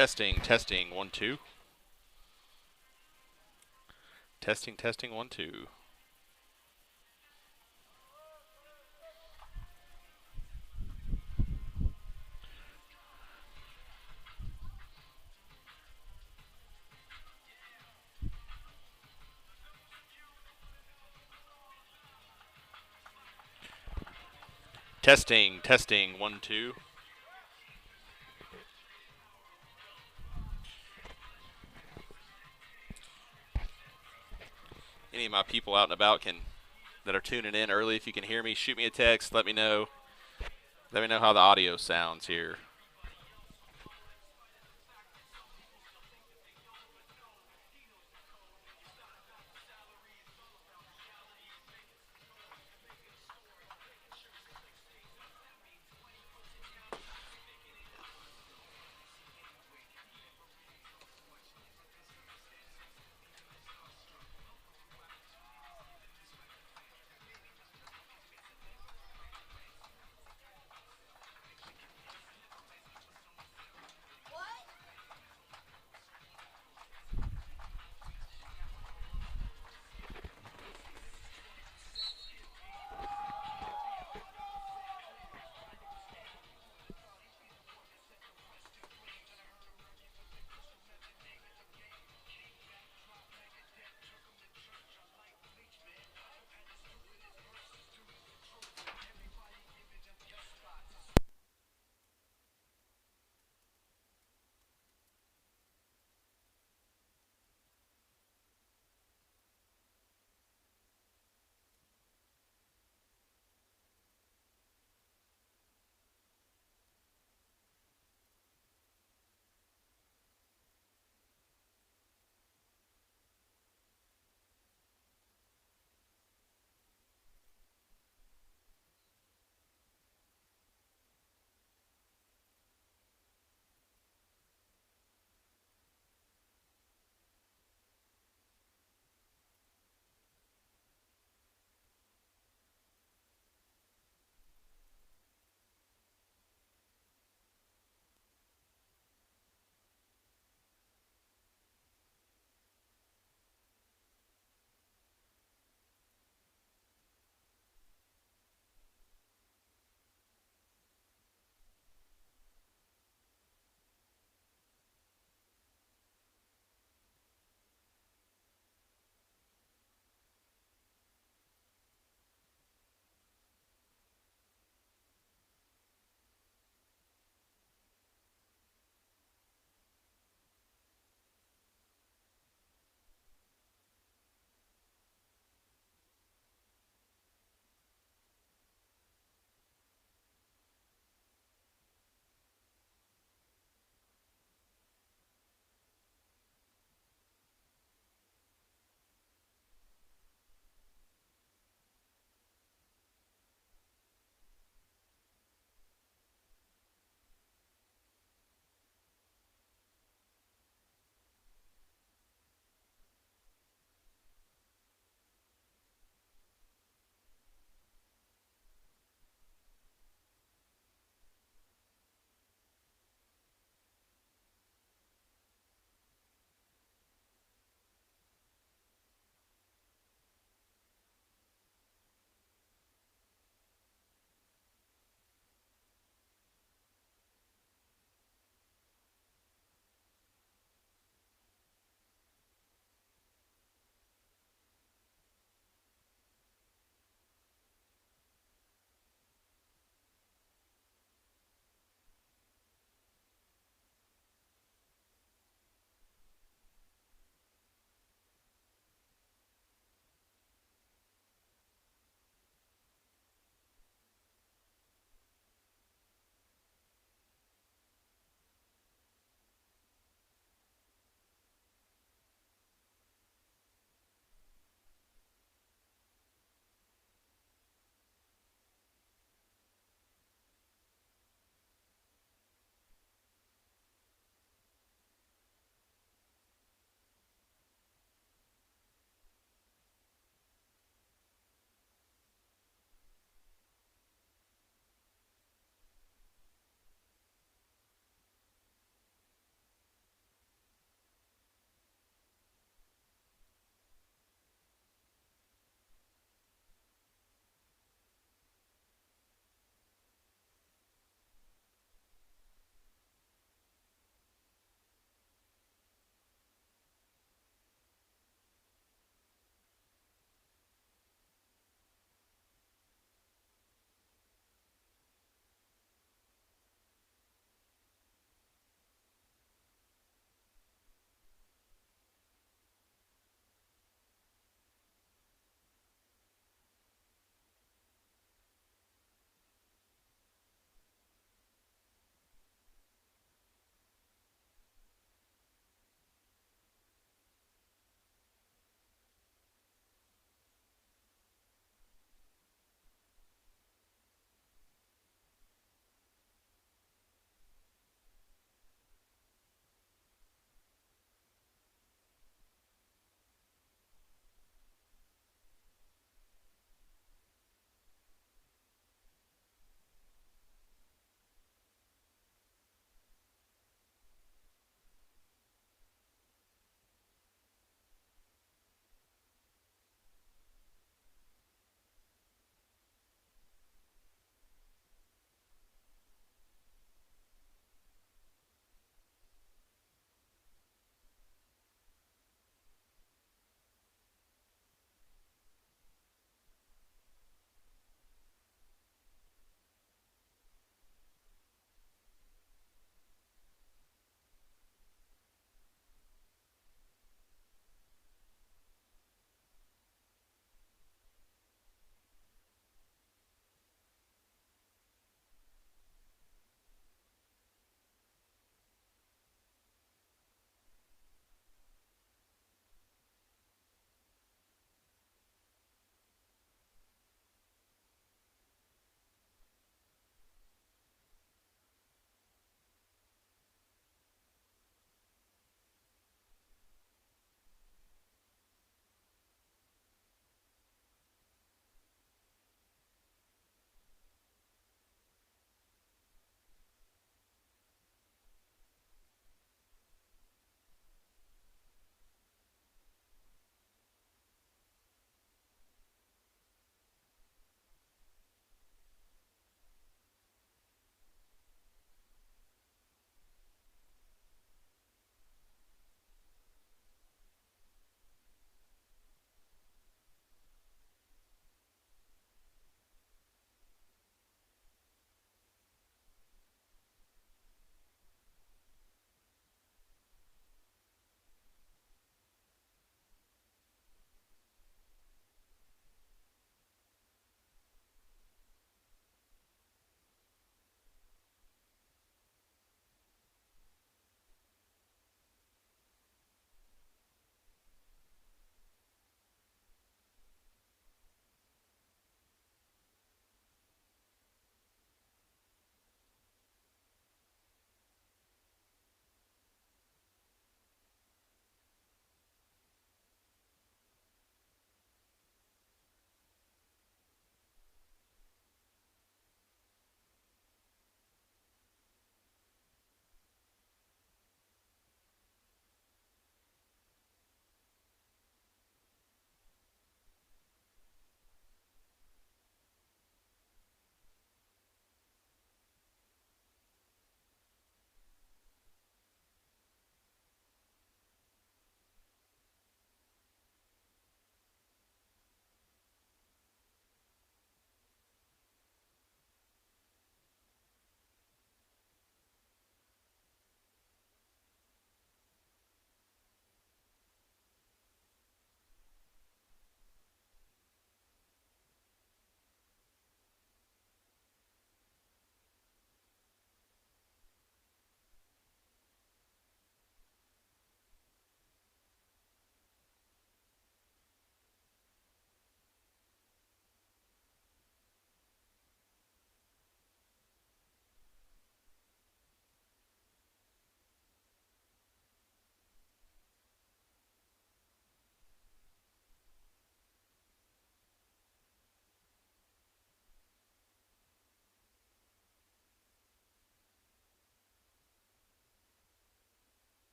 Testing, 1 2. Testing, 1 2. Testing, 1 2. Any of my people out and about that are tuning in early, if you can hear me, shoot me a text. Let me know. Let me know how the audio sounds here.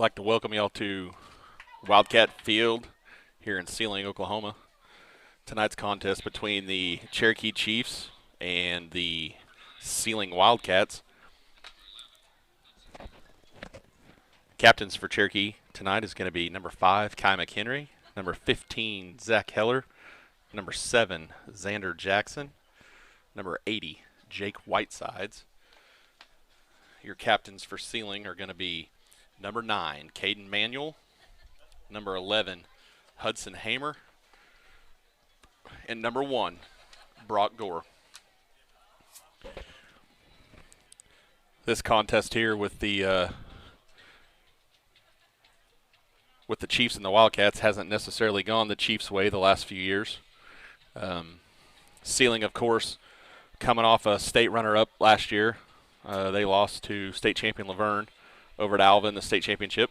like to welcome y'all to Wildcat Field here in Seiling, Oklahoma. Tonight's contest between the Cherokee Chiefs and the Seiling Wildcats. Captains for Cherokee tonight is going to be number 5, Kai McHenry, number 15, Zach Heller, number 7, Xander Jackson, number 80, Jake Whitesides. Your captains for Seiling are going to be number 9, Caden Manuel, number 11, Hudson Hamer, and number 1, Brock Gore. This contest here with the Chiefs and the Wildcats hasn't necessarily gone the Chiefs' way the last few years. Seiling, of course, coming off a state runner-up last year. They lost to state champion Laverne over at Alva in the state championship.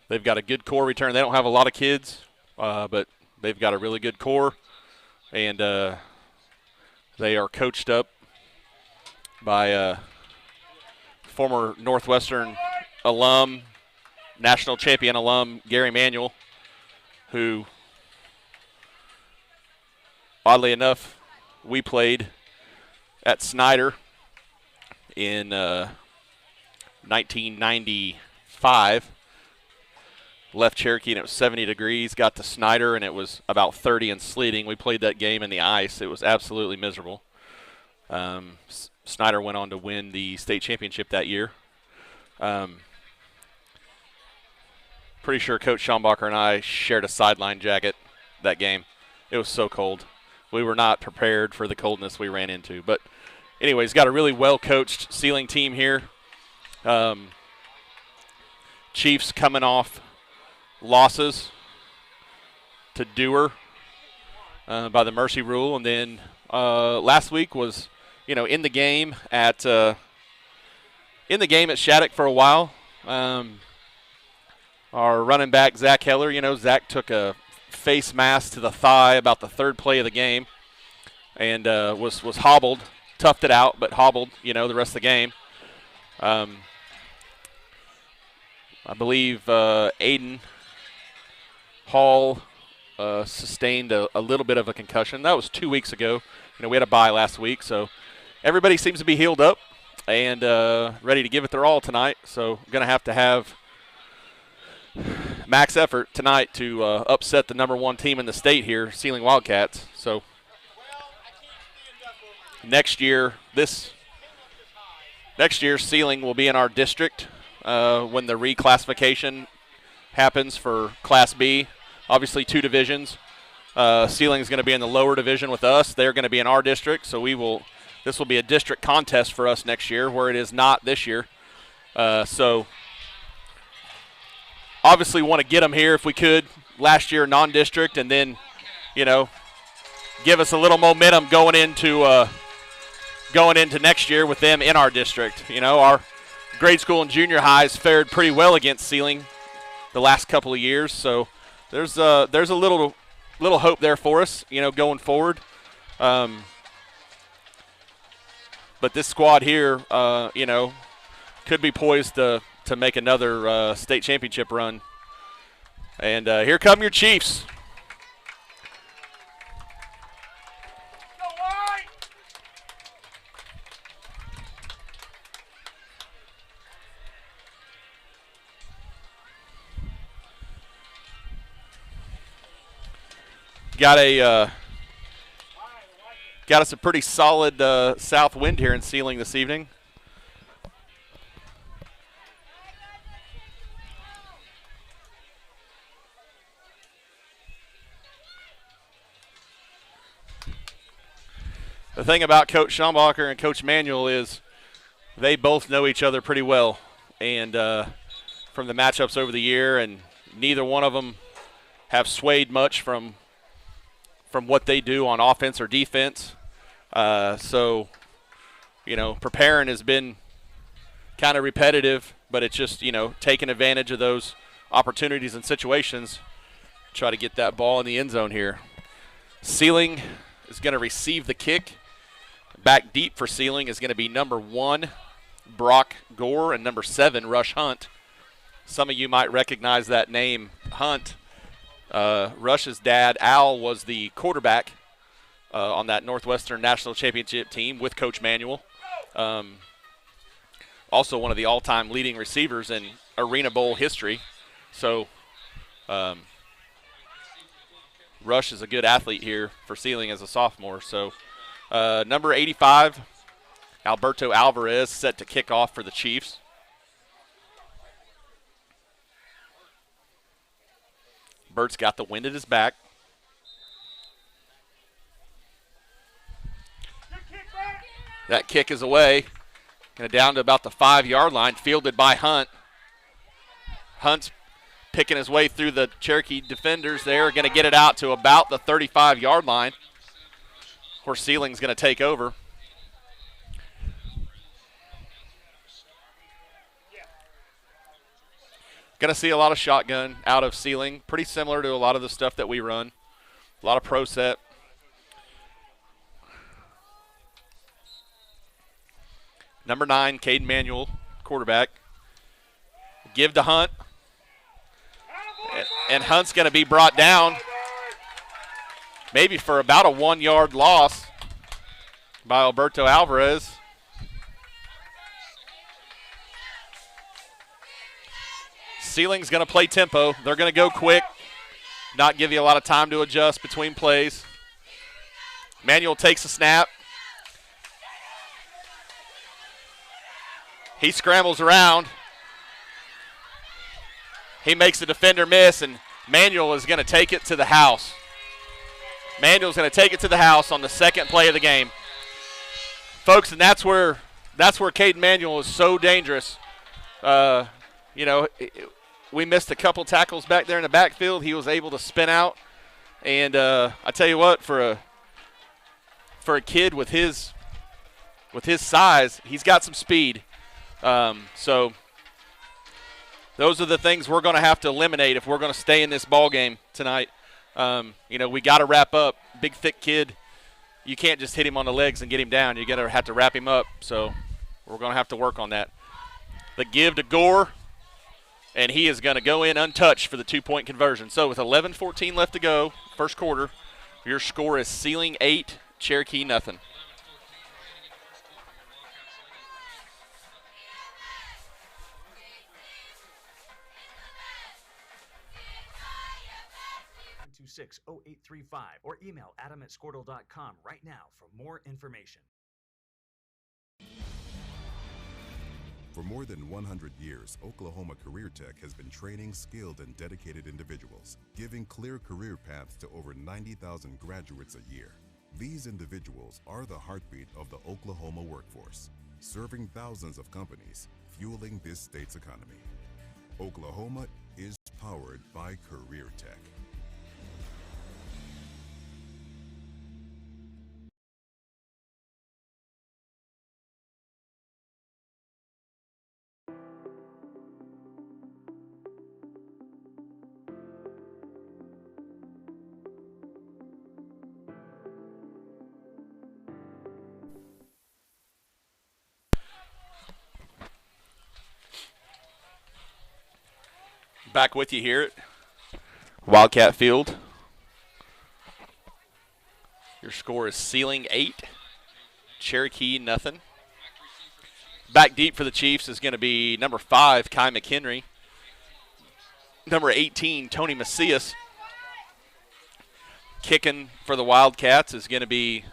They've got a good core return. They don't have a lot of kids, but they've got a really good core, and they are coached up by former Northwestern alum, national champion alum, Gary Manuel, who, oddly enough, we played at Snyder in 1995. Left Cherokee and it was 70 degrees. Got to Snyder and it was about 30 and sleeting. We played that game in the ice. It was absolutely miserable. Snyder went on to win the state championship that year. Pretty sure Coach Schombacher and I shared a sideline jacket that game. It was so cold. We were not prepared for the coldness we ran into. But anyways, got a really well-coached Seiling team here. Chiefs coming off losses to Dewar by the mercy rule. And then last week was, in the game at Shattuck for a while. Our running back, Zach Heller, Zach took a face mask to the thigh about the third play of the game and was hobbled, toughed it out, but hobbled, the rest of the game. I believe Aiden Hall sustained a little bit of a concussion. That was 2 weeks ago. We had a bye last week, so everybody seems to be healed up and ready to give it their all tonight. So going to have max effort tonight to upset the number 1 team in the state here, Seiling Wildcats. So next year Seiling will be in our district when the reclassification happens for Class B. Obviously 2 divisions. Seiling is going to be in the lower division with us. They're going to be in our district, so this will be a district contest for us next year, where it is not this year. So obviously want to get them here if we could. Last year non-district, and then, give us a little momentum going into next year with them in our district. Our grade school and junior highs fared pretty well against Seiling the last couple of years, so there's a little hope there for us, going forward. But this squad here, could be poised to make another state championship run. And here come your Chiefs. Got us a pretty solid south wind here in Seiling this evening. The thing about Coach Schombacher and Coach Manuel is they both know each other pretty well, and from the matchups over the year, and neither one of them have swayed much from what they do on offense or defense. So, preparing has been kind of repetitive, but it's just, taking advantage of those opportunities and situations, try to get that ball in the end zone here. Seiling is going to receive the kick. Back deep for Seiling is going to be number 1, Brock Gore, and number 7, Rush Hunt. Some of you might recognize that name, Hunt. Rush's dad, Al, was the quarterback on that Northwestern National Championship team with Coach Manuel. Also one of the all-time leading receivers in Arena Bowl history. So Rush is a good athlete here for Seiling as a sophomore. So number 85, Alberto Alvarez, set to kick off for the Chiefs. Bert's got the wind at his back. That kick is away. And down to about the 5-yard line, fielded by Hunt. Hunt's picking his way through the Cherokee defenders there, going to get it out to about the 35-yard line, where Seiling's going to take over. Going to see a lot of shotgun out of Seiling, pretty similar to a lot of the stuff that we run. A lot of pro set. Number 9, Caden Manuel, quarterback. Give to Hunt. And Hunt's going to be brought down maybe for about a 1-yard loss by Alberto Alvarez. Seiling's going to play tempo. They're going to go quick, not give you a lot of time to adjust between plays. Manuel takes a snap. He scrambles around. He makes the defender miss, and Manuel is going to take it to the house. Manuel's going to take it to the house on the second play of the game. Folks, and that's where Caden Manuel is so dangerous. We missed a couple tackles back there in the backfield. He was able to spin out. And I tell you what, for a kid with his size, he's got some speed. So those are the things we're going to have to eliminate if we're going to stay in this ball game tonight. We got to wrap up. Big, thick kid. You can't just hit him on the legs and get him down. You're going to have to wrap him up. So we're going to have to work on that. The give to Gore, and he is going to go in untouched for the 2-point conversion. So with 11:14 left to go, first quarter, your score is Seiling 8, Cherokee nothing. or email adam@squirtle.com right now for more information. For more than 100 years, Oklahoma Career Tech has been training skilled and dedicated individuals, giving clear career paths to over 90,000 graduates a year. These individuals are the heartbeat of the Oklahoma workforce, serving thousands of companies, fueling this state's economy. Oklahoma is powered by Career Tech. Back with you here at Wildcat Field. Your score is Seiling 8, Cherokee nothing. Back deep for the Chiefs is going to be number 5, Kai McHenry. Number 18, Tony Macias. Kicking for the Wildcats is going to be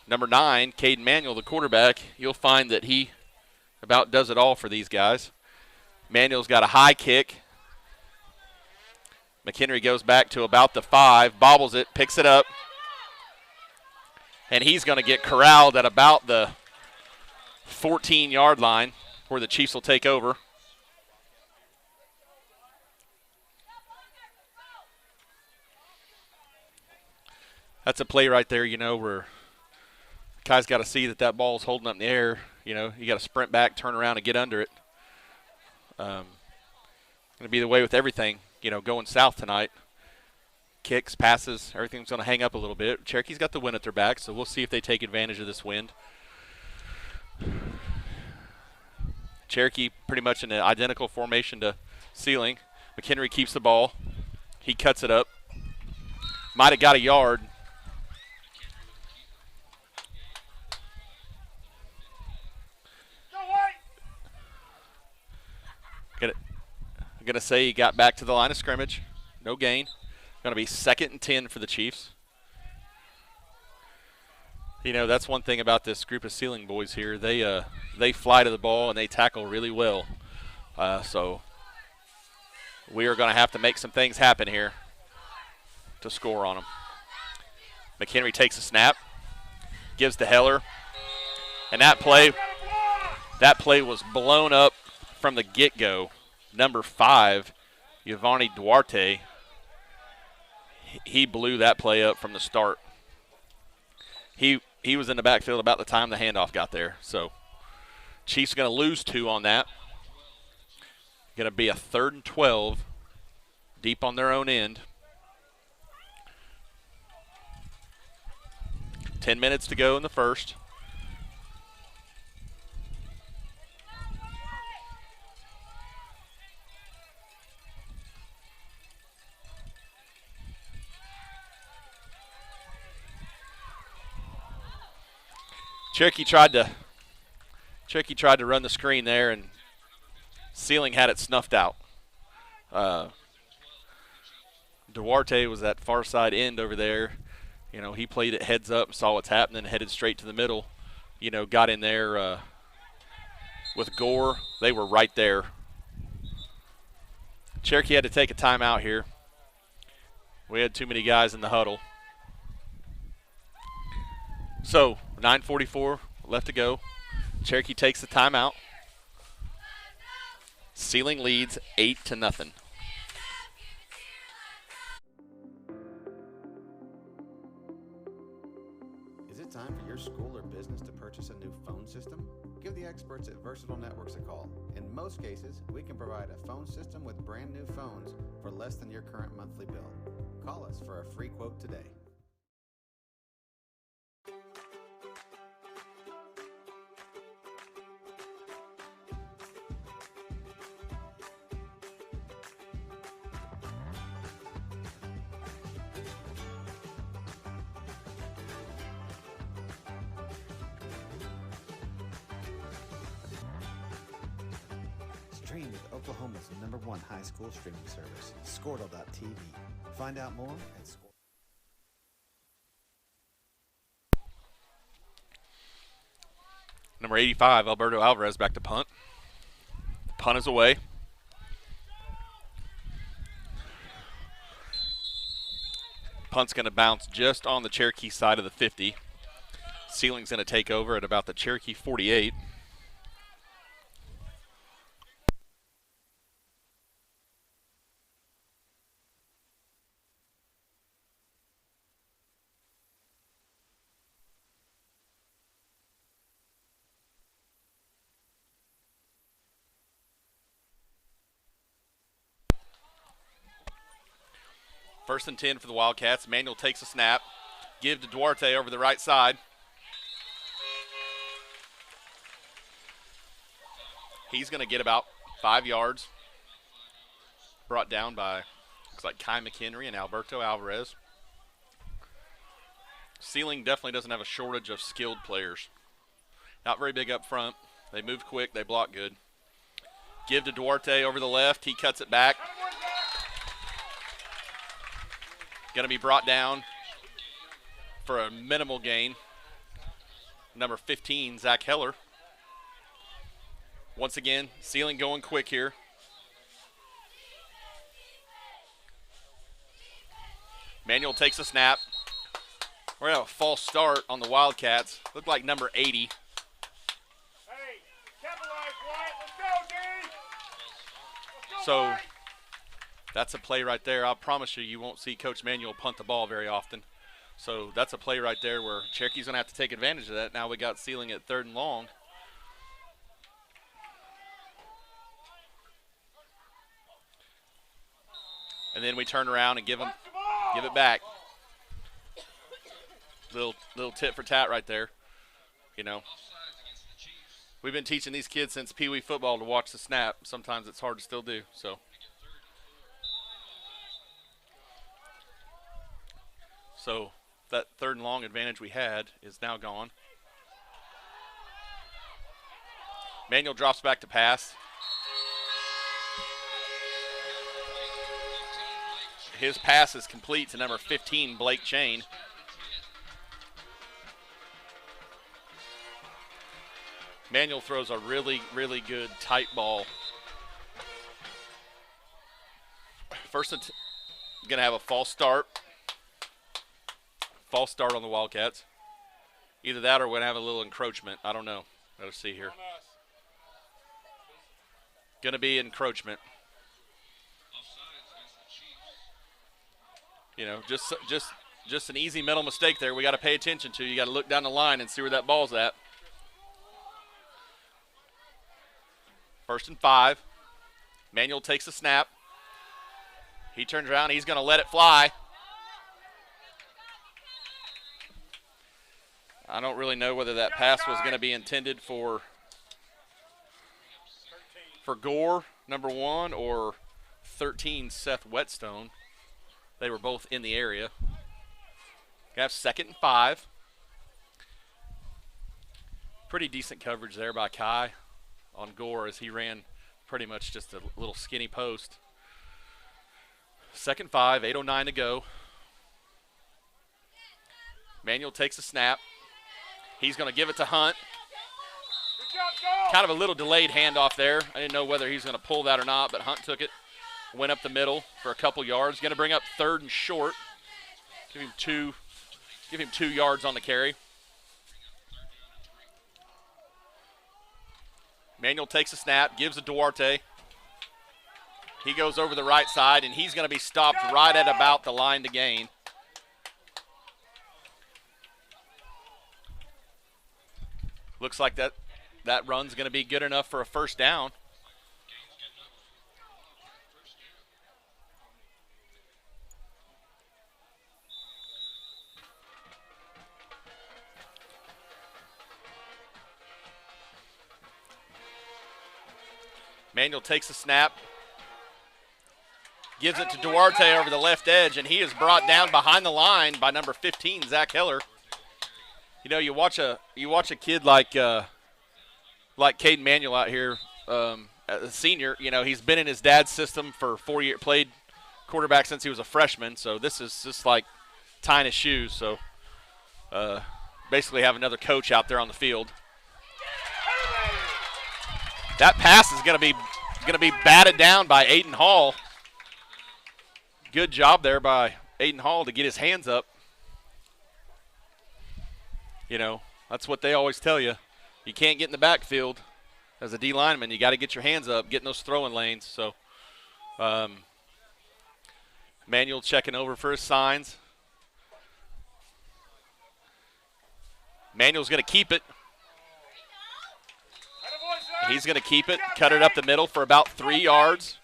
number 9, Caden Manuel, the quarterback. You'll find that he about does it all for these guys. Manuel's got a high kick. McHenry goes back to about the 5, bobbles it, picks it up. And he's going to get corralled at about the 14-yard line where the Chiefs will take over. That's a play right there, where Kai's got to see that ball's holding up in the air. You got to sprint back, turn around, and get under it. Going to be the way with everything, going south tonight. Kicks, passes, everything's going to hang up a little bit. Cherokee's got the wind at their back, so we'll see if they take advantage of this wind. Cherokee pretty much in an identical formation to Seiling. McHenry keeps the ball. He cuts it up. Might have got a yard. I'm going to say he got back to the line of scrimmage. No gain. Going to be 2nd and 10 for the Chiefs. You know, that's one thing about this group of Seiling boys here. They fly to the ball and they tackle really well. So we are going to have to make some things happen here to score on them. McHenry takes a snap, gives to Heller, and that play was blown up from the get-go. Number 5, Giovanni Duarte, he blew that play up from the start. He was in the backfield about the time the handoff got there. So Chiefs going to lose 2 on that. Going to be a 3rd and 12 deep on their own end. 10 minutes to go in the first. Cherokee tried to run the screen there, and Seiling had it snuffed out. Duarte was that far side end over there. You know, he played it heads up, saw what's happening, headed straight to the middle. You know, got in there with Gore. They were right there. Cherokee had to take a timeout here. We had too many guys in the huddle. So 9:44 left to go. Cherokee takes the timeout. Seiling leads 8-0. Is it time for your school or business to purchase a new phone system? Give the experts at Versatile Networks a call. In most cases, we can provide a phone system with brand new phones for less than your current monthly bill. Call us for a free quote today. Stream with Oklahoma's #1 high school streaming service, Squirtle.tv. Find out more at Squirtle. Number 85, Alberto Alvarez, back to punt. Punt is away. Punt's going to bounce just on the Cherokee side of the 50. Seiling's going to take over at about the Cherokee 48. First and 10 for the Wildcats. Manuel takes a snap. Give to Duarte over the right side. He's going to get about 5 yards. Brought down by, looks like Kai McHenry and Alberto Alvarez. Seiling definitely doesn't have a shortage of skilled players. Not very big up front. They move quick. They block good. Give to Duarte over the left. He cuts it back. Going to be brought down for a minimal gain. Number 15, Zach Heller. Once again, Seiling going quick here. Manuel takes a snap. We're going to have a false start on the Wildcats. Looked like number 80. Hey, capitalize, Wyatt. Let's go, D. Let's go, So Wyatt. that's a play right there. I promise you, you won't see Coach Manuel punt the ball very often. So that's a play right there where Cherokee's going to have to take advantage of that. Now we got Seiling at 3rd and long. And then we turn around and give it back. Little tit for tat right there. You know, We've been teaching these kids since Pee Wee football to watch the snap. Sometimes it's hard to still do. So that 3rd and long advantage we had is now gone. Manuel drops back to pass. His pass is complete to number 15, Blake Chain. Manuel throws a really, really good tight ball. First, going to have a false start. False start on the Wildcats. Either that or we're going to have a little encroachment. I don't know. Let's see here. Going to be encroachment. You know, just an easy mental mistake there we got to pay attention to. You got to look down the line and see where that ball's at. 1st and 5. Manuel takes a snap. He turns around. He's going to let it fly. I don't really know whether that pass was going to be intended for Gore, number 1, or 13, Seth Whetstone. They were both in the area. We have 2nd and 5. Pretty decent coverage there by Kai on Gore as he ran pretty much just a little skinny post. 2nd and 5, 8:09 to go. Manuel takes a snap. He's going to give it to Hunt. Kind of a little delayed handoff there. I didn't know whether he's going to pull that or not, but Hunt took it. Went up the middle for a couple yards. Going to bring up 3rd and short. Give him 2 yards on the carry. Manuel takes a snap, gives to Duarte. He goes over the right side, and he's going to be stopped right at about the line to gain. Looks like that run's going to be good enough for a 1st down. Manuel takes a snap, gives it to Duarte over the left edge, and he is brought down behind the line by number 15, Zach Heller. You know, you watch a kid like Caden Manuel out here, a senior. You know, he's been in his dad's system for 4 years, played quarterback since he was a freshman. So this is just like tying his shoes. So basically, have another coach out there on the field. That pass is going to be batted down by Aiden Hall. Good job there by Aiden Hall to get his hands up. You know, that's what they always tell you. You can't get in the backfield as a D lineman. You got to get your hands up, get in those throwing lanes. So Manuel checking over for his signs. Manuel's going to keep it. He's going to keep it, cut it up the middle for about 3 yards.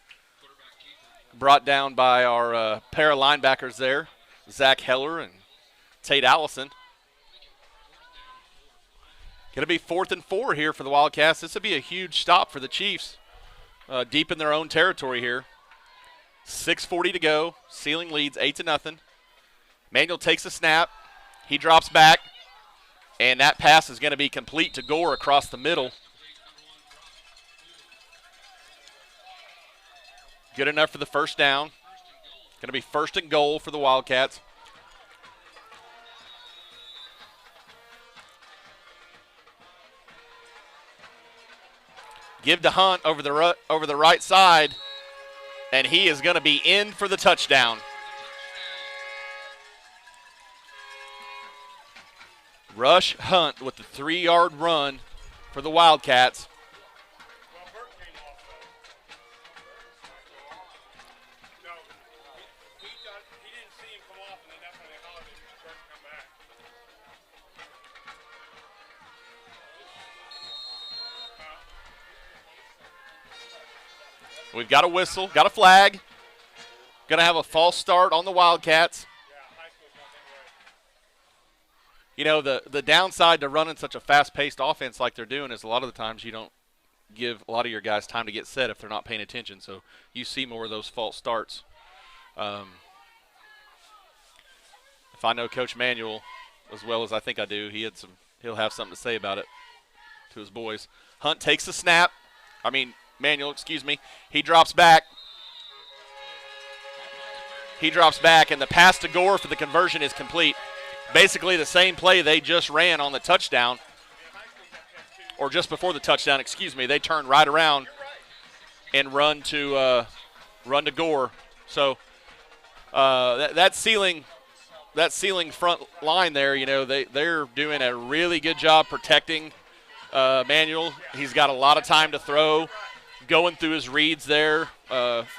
Brought down by our pair of linebackers there, Zach Heller and Tate Allison. Going to be 4th and 4 here for the Wildcats. This will be a huge stop for the Chiefs, deep in their own territory here. 6:40 to go. Seiling leads 8-0. Manuel takes a snap. He drops back, and that pass is going to be complete to Gore across the middle. Good enough for the 1st down. Going to be 1st and goal for the Wildcats. Give to Hunt over the right side, and he is going to be in for the touchdown. Rush Hunt with the 3-yard run for the Wildcats. We've got a whistle, got a flag. Going to have a false start on the Wildcats. You know, the downside to running such a fast-paced offense like they're doing is a lot of the times you don't give a lot of your guys time to get set if they're not paying attention. So you see more of those false starts. If I know Coach Manuel as well as I think I do, he'll have something to say about it to his boys. Hunt takes the snap. Manuel, excuse me. He drops back. And the pass to Gore for the conversion is complete. Basically the same play they just ran on the touchdown, or just before the touchdown, excuse me. They turned right around and run to Gore. So that Seiling front line there, you know, they're doing a really good job protecting Manuel. He's got a lot of time to throw, going through his reads there,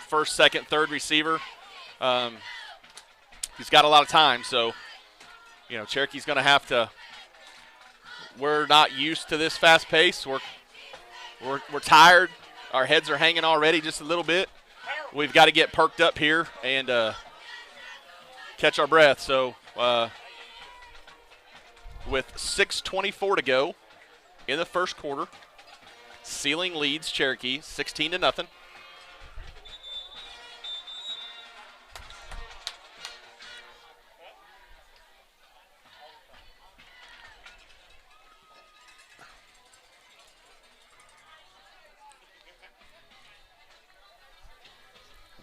first, second, third receiver. He's got a lot of time, so, you know, Cherokee's going to have to – we're not used to this fast pace. We're tired. Our heads are hanging already just a little bit. We've got to get perked up here and catch our breath. So with 6:24 to go in the first quarter, Seiling leads Cherokee 16-0.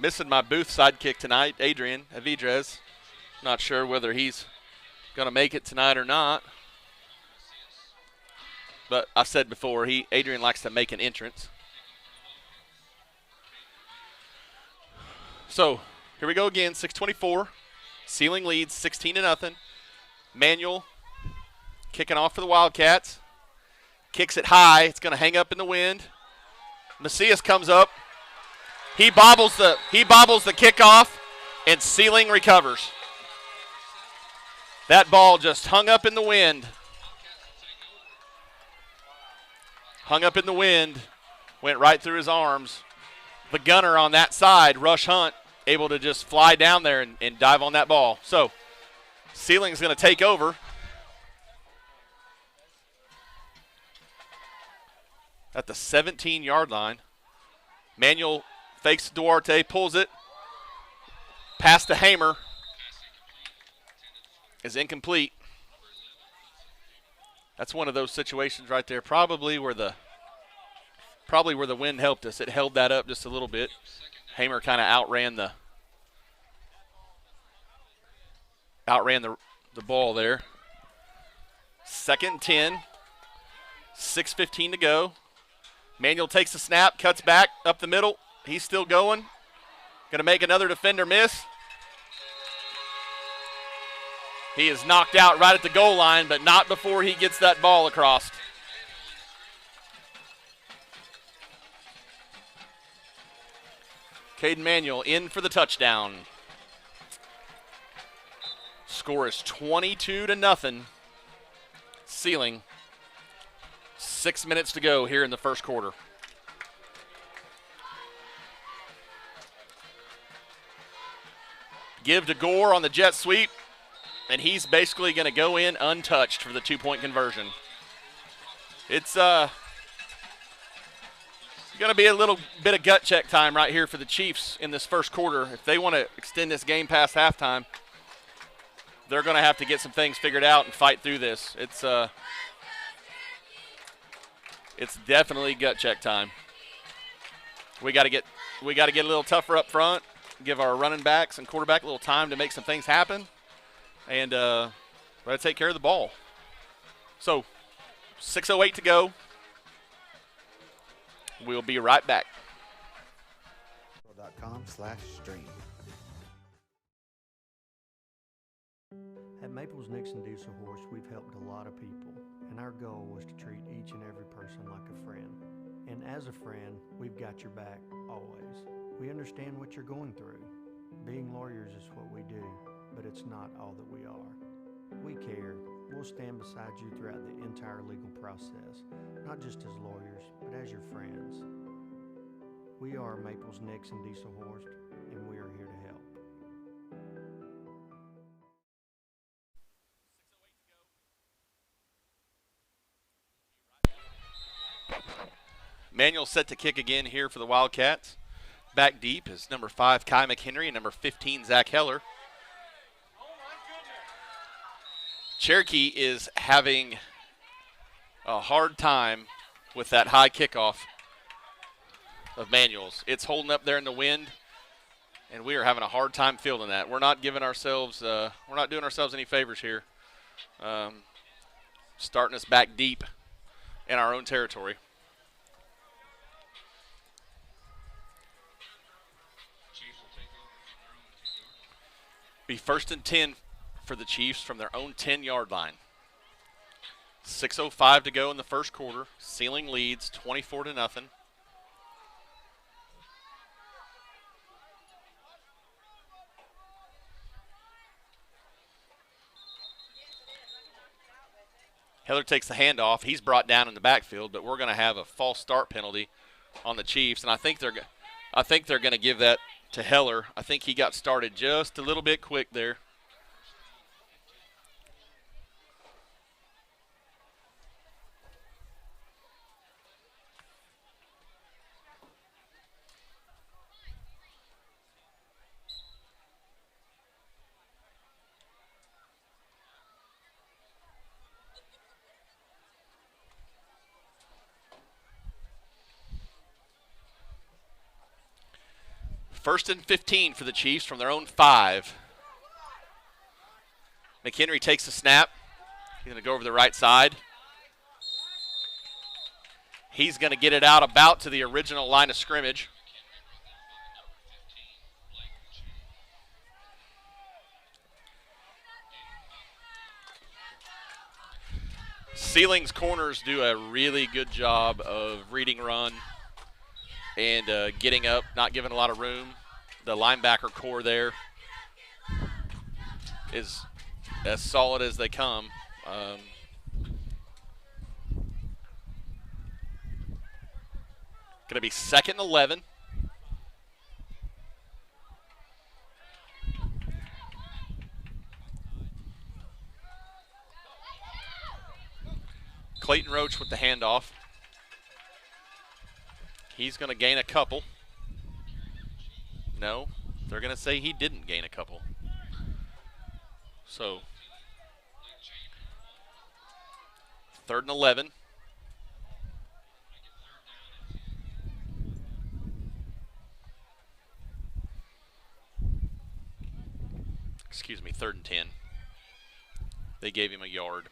Missing my booth sidekick tonight, Adrian Avidrez. Not sure whether he's going to make it tonight or not. But I said before, Adrian likes to make an entrance. So here we go again, 6:24. Seiling leads 16-0. Manuel kicking off for the Wildcats. Kicks it high. It's going to hang up in the wind. Macias comes up. He bobbles the kickoff, and Seiling recovers. That ball just hung up in the wind. Went right through his arms. The gunner on that side, Rush Hunt, able to just fly down there and dive on that ball. So Seiling's going to take over. At the 17-yard line. Manuel fakes Duarte, pulls it. Pass to Hamer is incomplete. That's one of those situations right there, probably where the wind helped us. It held that up just a little bit. Hamer kind of outran the ball there. 2nd and 10, 6:15 to go. Manuel takes the snap, cuts back up the middle. He's still going. Going to make another defender miss. He is knocked out right at the goal line, but not before he gets that ball across. Caden Manuel in for the touchdown. Score is 22-0. Seiling. 6 minutes to go here in the first quarter. Give to Gore on the jet sweep, and he's basically going to go in untouched for the 2-point conversion. It's going to be a little bit of gut check time right here for the Chiefs in this first quarter. If they want to extend this game past halftime, they're going to have to get some things figured out and fight through this. It's definitely gut check time. We got to get a little tougher up front. Give our running backs and quarterback a little time to make some things happen, and got to take care of the ball. So, 6:08 to go. We'll be right back. .com/stream. At Maples Nixon Diesel Horse, we've helped a lot of people, and our goal was to treat each and every person like a friend. And as a friend, we've got your back, always. We understand what you're going through. Being lawyers is what we do, but it's not all that we are. We care. We'll stand beside you throughout the entire legal process, not just as lawyers, but as your friends. We are Maples Nixon Diesel Horse, and we are here to help. Manuel set to kick again here for the Wildcats. Back deep is number 5, Kai McHenry, and number 15, Zach Heller. Cherokee is having a hard time with that high kickoff of Manuel's. It's holding up there in the wind, and we are having a hard time fielding that. We're not giving ourselves, we're not doing ourselves any favors here. Starting us back deep in our own territory. Be 1st and 10 for the Chiefs from their own 10-yard line. 6:05 to go in the first quarter. Seiling leads 24-0. Heller takes the handoff. He's brought down in the backfield, but we're going to have a false start penalty on the Chiefs, and I think they're going to give that to Heller. I think he got started just a little bit quick there. First and 15 for the Chiefs from their own 5. McHenry takes the snap. He's going to go over the right side. He's going to get it out about to the original line of scrimmage. Seiling's corners do a really good job of reading run and getting up, not giving a lot of room. The linebacker core there is as solid as they come. Going to be 2nd and 11. Clayton Roach with the handoff. He's going to gain a couple. No, they're going to say he didn't gain a couple. So, 3rd and 11. Excuse me, 3rd and 10. They gave him a yard.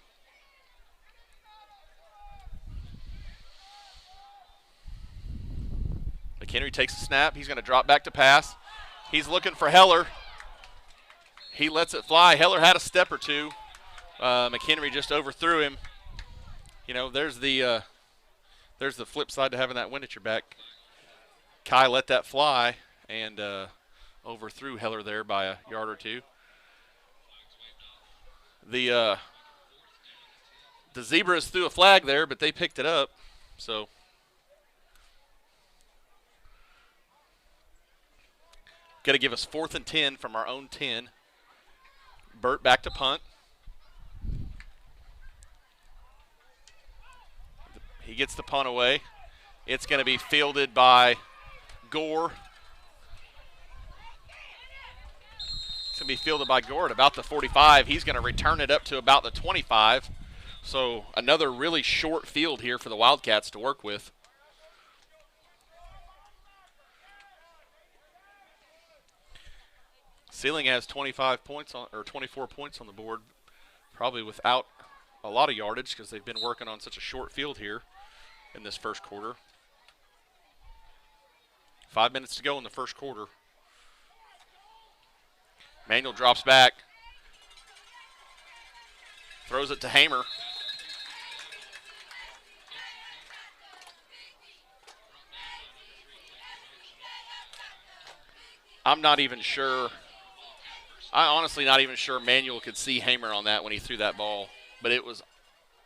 McHenry takes the snap. He's going to drop back to pass. He's looking for Heller. He lets it fly. Heller had a step or two. McHenry just overthrew him. You know, there's the flip side to having that wind at your back. Kai let that fly and overthrew Heller there by a yard or two. The Zebras threw a flag there, but they picked it up. So got to give us 4th and 10 from our own 10. Burt back to punt. He gets the punt away. It's going to be fielded by Gore. It's going to be fielded by Gore at about the 45. He's going to return it up to about the 25. So another really short field here for the Wildcats to work with. Seiling has 25 points on, or 24 points on the board, probably without a lot of yardage because they've been working on such a short field here in this first quarter. 5 minutes to go in the first quarter. Manuel drops back, throws it to Hamer. I'm not even sure. I honestly not even sure Manuel could see Hamer on that when he threw that ball, but it was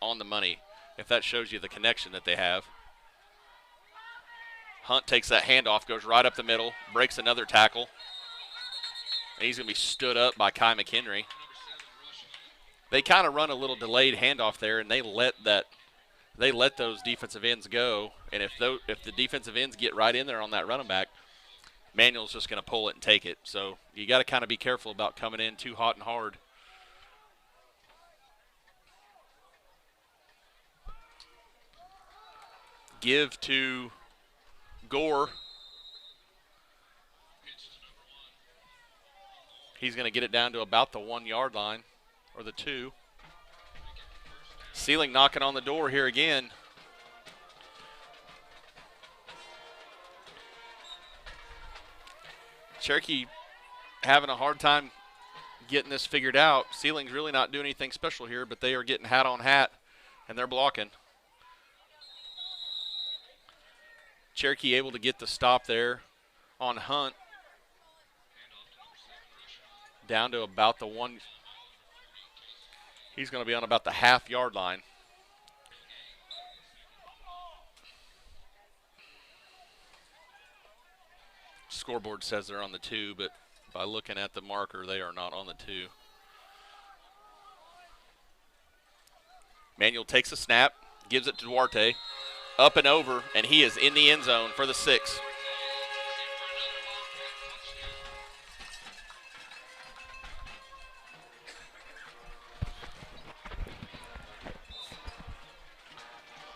on the money, if that shows you the connection that they have. Hunt takes that handoff, goes right up the middle, breaks another tackle, and he's going to be stood up by Kai McHenry. They kind of run a little delayed handoff there, and they let that they let those defensive ends go, and if the defensive ends get right in there on that running back, Manuel's just going to pull it and take it. So you got to kind of be careful about coming in too hot and hard. Give to Gore. He's going to get it down to about the 1 yard line, or the 2. Seiling knocking on the door here again. Cherokee having a hard time getting this figured out. Seiling's really not doing anything special here, but they are getting hat on hat, and they're blocking. Cherokee able to get the stop there on Hunt. Down to about the 1. He's going to be on about the half-yard line. Scoreboard says they're on the 2, but by looking at the marker, they are not on the 2. Manuel takes a snap, gives it to Duarte, up and over, and he is in the end zone for the 6.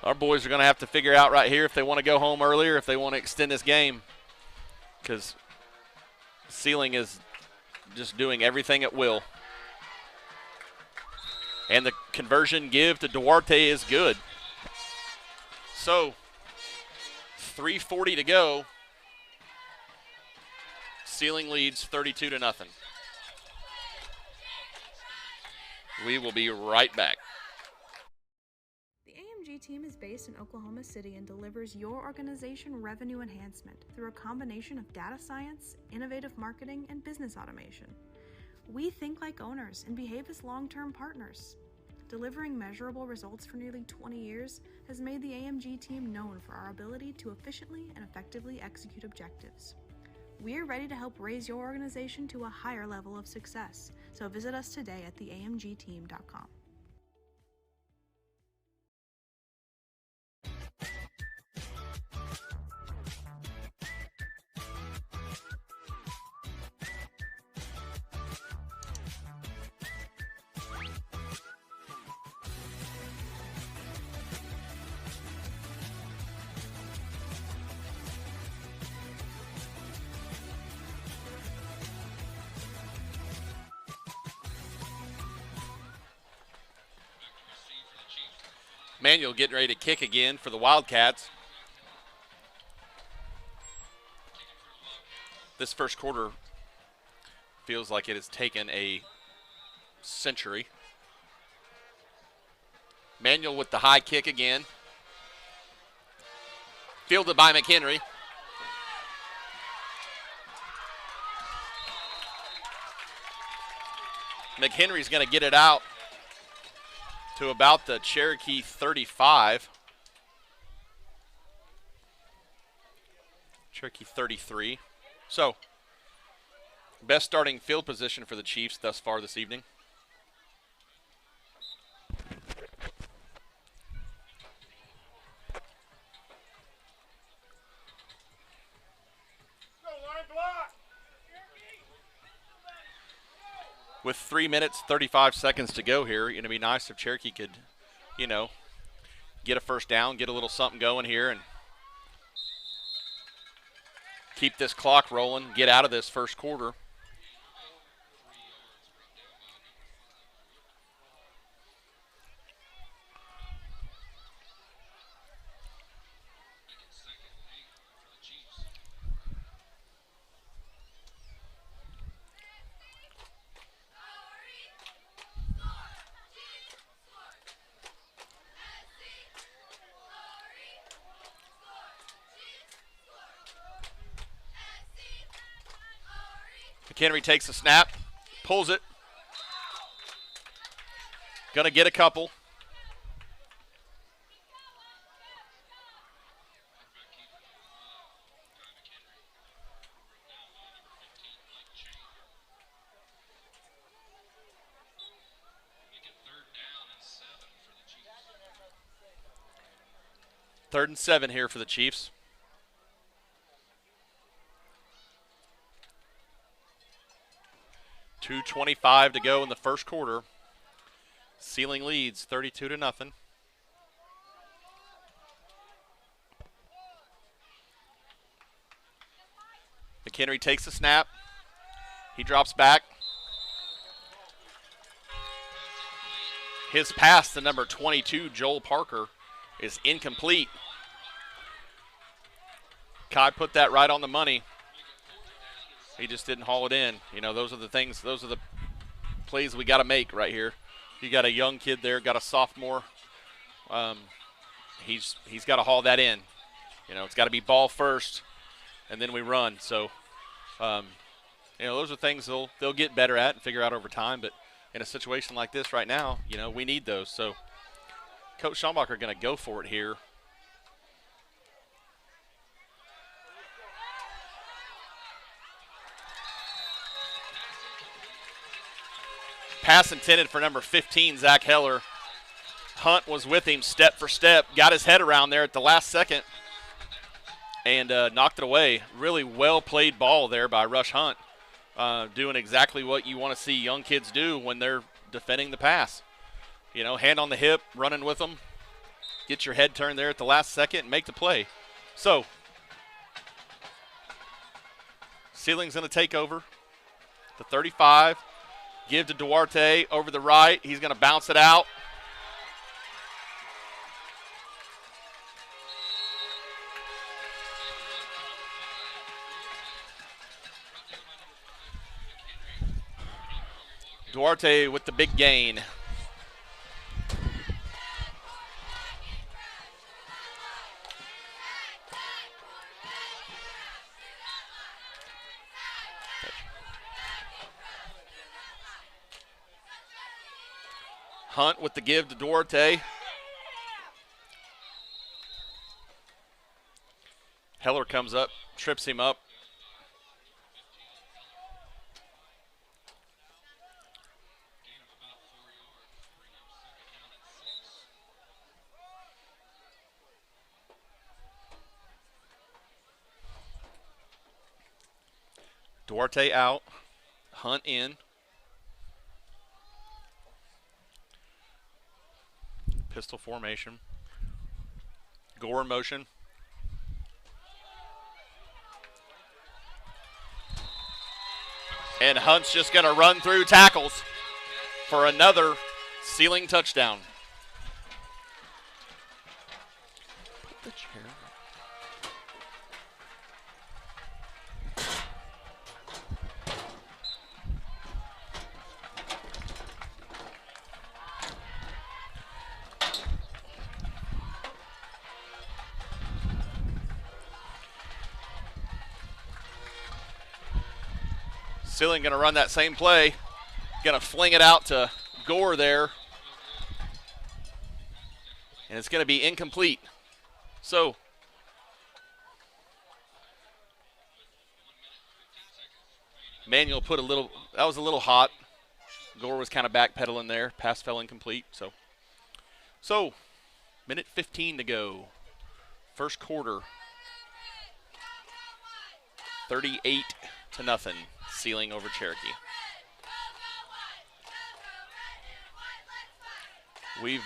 Our boys are going to have to figure out right here if they want to go home earlier, if they want to extend this game, because Seiling is just doing everything at will. And the conversion give to Duarte is good. So, 3:40 to go. Seiling leads 32-0. We will be right back. The AMG team is based in Oklahoma City and delivers your organization revenue enhancement through a combination of data science, innovative marketing, and business automation. We think like owners and behave as long-term partners. Delivering measurable results for nearly 20 years has made the AMG team known for our ability to efficiently and effectively execute objectives. We are ready to help raise your organization to a higher level of success, so visit us today at theamgteam.com. Manuel getting ready to kick again for the Wildcats. This first quarter feels like it has taken a century. Manuel with the high kick again. Fielded by McHenry. McHenry's going to get it out to about the Cherokee 35. Cherokee 33. So, best starting field position for the Chiefs thus far this evening. With 3 minutes, 35 seconds to go here, it'd be nice if Cherokee could, get a first down, get a little something going here, and keep this clock rolling, get out of this first quarter. McHenry takes a snap, pulls it. Gonna get a couple. 3rd and 7 here for the Chiefs. .2:25 to go in the first quarter. Seiling leads 32-0. McHenry takes the snap. He drops back. His pass to number 22, Joel Parker, is incomplete. Kai put that right on the money. He just didn't haul it in. You know, those are the things, those are the plays we got to make right here. You got a young kid there, got a sophomore. He's got to haul that in. You know, it's got to be ball first, and then we run. So, you know, those are things they'll get better at and figure out over time. But in a situation like this right now, you know, we need those. So, Coach Schombacher going to go for it here. Pass intended for number 15, Zach Heller. Hunt was with him step for step, got his head around there at the last second, and knocked it away. Really well-played ball there by Rush Hunt, doing exactly what you want to see young kids do when they're defending the pass. You know, hand on the hip, running with them, get your head turned there at the last second and make the play. So, Seiling's going to take over the 35. Give to Duarte over the right. He's going to bounce it out. Duarte with the big gain. Hunt with the give to Duarte. Heller comes up, trips him up. Duarte out, Hunt in. Pistol formation. Gore in motion. And Hunt's just going to run through tackles for another Seiling touchdown. Put the chair. Seiling going to run that same play. Going to fling it out to Gore there. And it's going to be incomplete. So, Manuel put that was a little hot. Gore was kind of backpedaling there. Pass fell incomplete. So, minute 15 to go. First quarter. 38-0. Seiling over Cherokee. We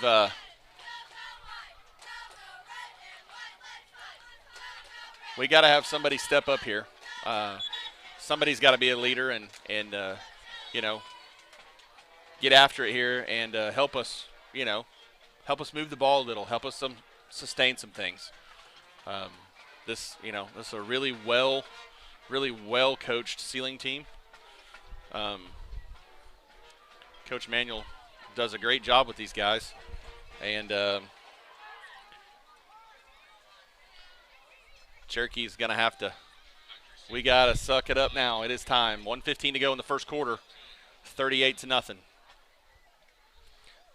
got to have somebody step up here. Somebody's got to be a leader and you know, get after it here and help us. You know, help us move the ball a little. Help us sustain some things. This is a really well coached Seiling team. Coach Manuel does a great job with these guys, and Cherokee's gonna have to. We gotta suck it up now. It is time. 1:15 to go in the first quarter. 38-0.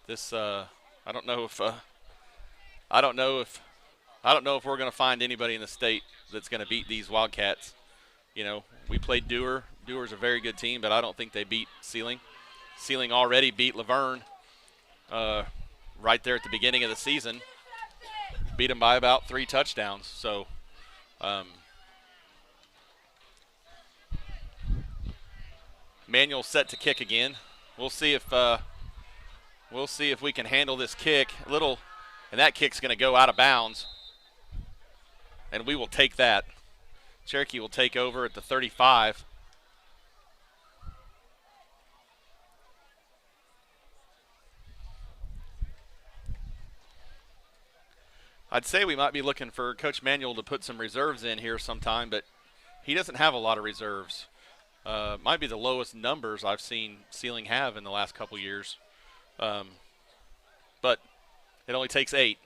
This I don't know if we're gonna find anybody in the state that's gonna beat these Wildcats. You know, we played Dewar. Dewar's a very good team, but I don't think they beat Seiling. Seiling already beat Laverne right there at the beginning of the season. beat them by about 3 touchdowns. So Manuel set to kick again. We'll see if we can handle this kick a little, and that kick's going to go out of bounds, and we will take that. Cherokee will take over at the 35. I'd say we might be looking for Coach Manuel to put some reserves in here sometime, but he doesn't have a lot of reserves. Might be the lowest numbers I've seen Seiling have in the last couple years. But it only takes 8,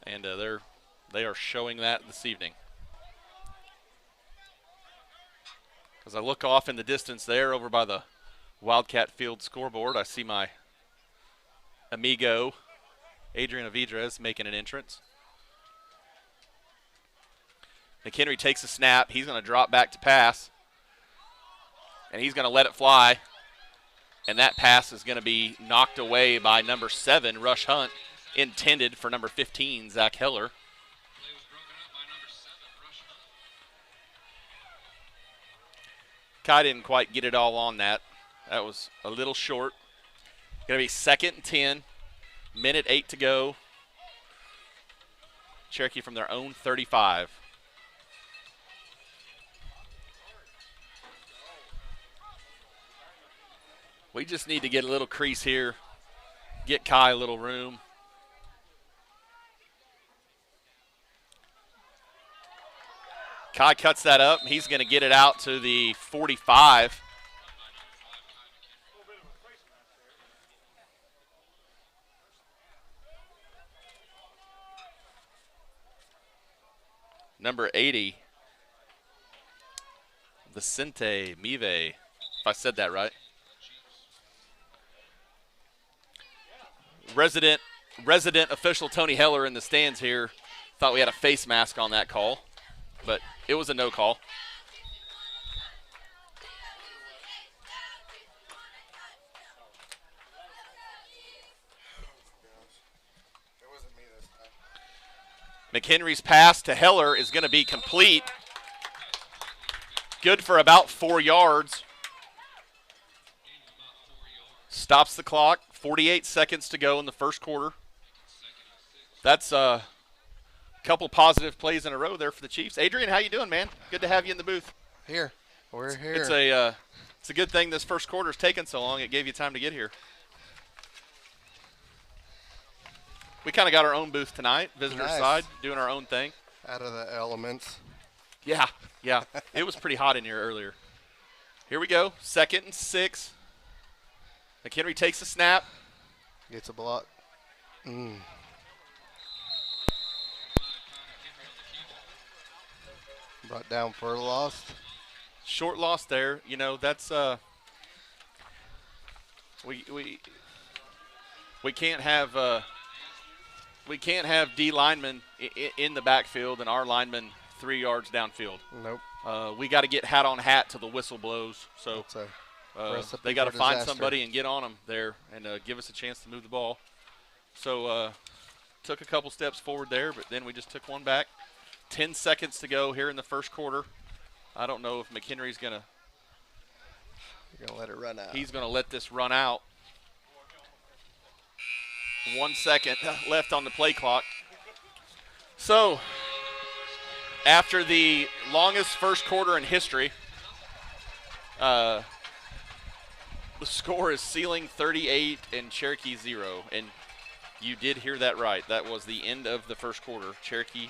and they are showing that this evening. As I look off in the distance there over by the Wildcat Field scoreboard, I see my amigo Adrian Avidrez making an entrance. McHenry takes a snap. He's going to drop back to pass, and he's going to let it fly. And that pass is going to be knocked away by number 7, Rush Hunt, intended for number 15, Zach Heller. Kai didn't quite get it all on that. That was a little short. Going to be 2nd and 10. Minute 8 to go. Cherokee from their own 35. We just need to get a little crease here, get Kai a little room. Kai cuts that up. He's going to get it out to the 45. Number 80, Vicente Mive, if I said that right. Resident official Tony Heller in the stands here thought we had a face mask on that call, but it was a no call. McHenry's pass to Heller is going to be complete. Good for about 4 yards. Stops the clock. 48 seconds to go in the first quarter. That's a couple positive plays in a row there for the Chiefs. Adrian, how you doing, man? Good to have you in the booth. Here. We're here. It's a good thing this first quarter's taken so long. It gave you time to get here. We kind of got our own booth tonight, visitor side, doing our own thing. Out of the elements. Yeah. It was pretty hot in here earlier. Here we go, 2nd and 6. McHenry takes a snap. Gets a block. Brought down for a loss. Short loss there. You know, that's we can't have D linemen in the backfield and our linemen 3 yards downfield. Nope. We got to get hat on hat till the whistle blows. So they got to find somebody and get on them there and give us a chance to move the ball. So took a couple steps forward there, but then we just took one back. 10 seconds to go here in the first quarter. I don't know if McHenry's going to. You're going to let it run out. He's going to let this run out. 1 second left on the play clock. So after the longest first quarter in history, the score is Seiling 38 and Cherokee 0. And you did hear that right. That was the end of the first quarter. Cherokee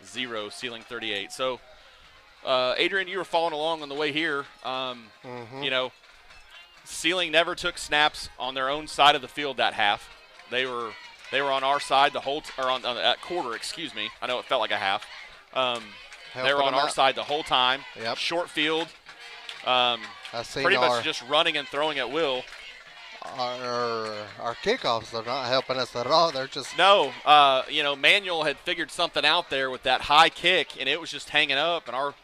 0, Seiling 38. So, Adrian, you were following along on the way here. You know, Seiling never took snaps on their own side of the field that half. They were on our side the whole on that quarter. Excuse me. I know it felt like a half. They were on our side the whole time. Yep. Short field. Pretty much just running and throwing at will. Our kickoffs are not helping us at all. They're just no. You know, Manuel had figured something out there with that high kick, and it was just hanging up. And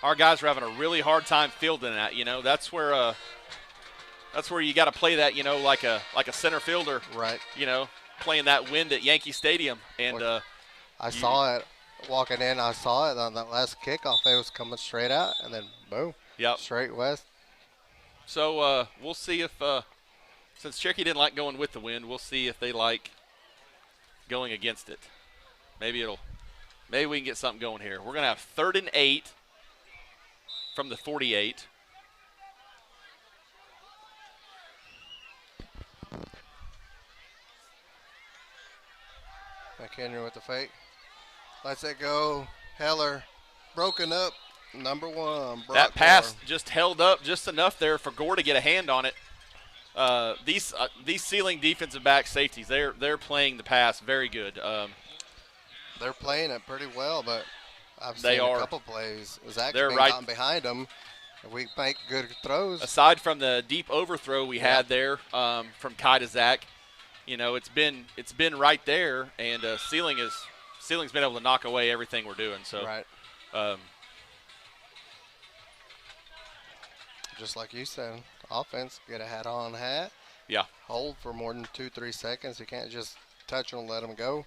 our guys were having a really hard time fielding that. You know, that's where you got to play that. You know, like a center fielder. Right. You know, playing that wind at Yankee Stadium, and I saw it walking in. I saw it on that last kickoff. It was coming straight out, and then boom, straight west. So we'll see if, since Cherokee didn't like going with the wind, we'll see if they like going against it. Maybe we can get something going here. We're going to have 3rd and 8 from the 48. McHenry with the fake. Lets it go. Heller broken up. Number 1. That pass just held up just enough there for Gore to get a hand on it. These Seiling defensive back safeties, they're playing the pass very good. They're playing it pretty well, but I've seen a couple plays. Zach's been gotten behind them. We make good throws. Aside from the deep overthrow we had there from Kai to Zach, it's been right there, and Seiling's been able to knock away everything we're doing. So, just like you said, offense, get a hat-on hat. Yeah. Hold for more than 2-3 seconds. You can't just touch them and let them go.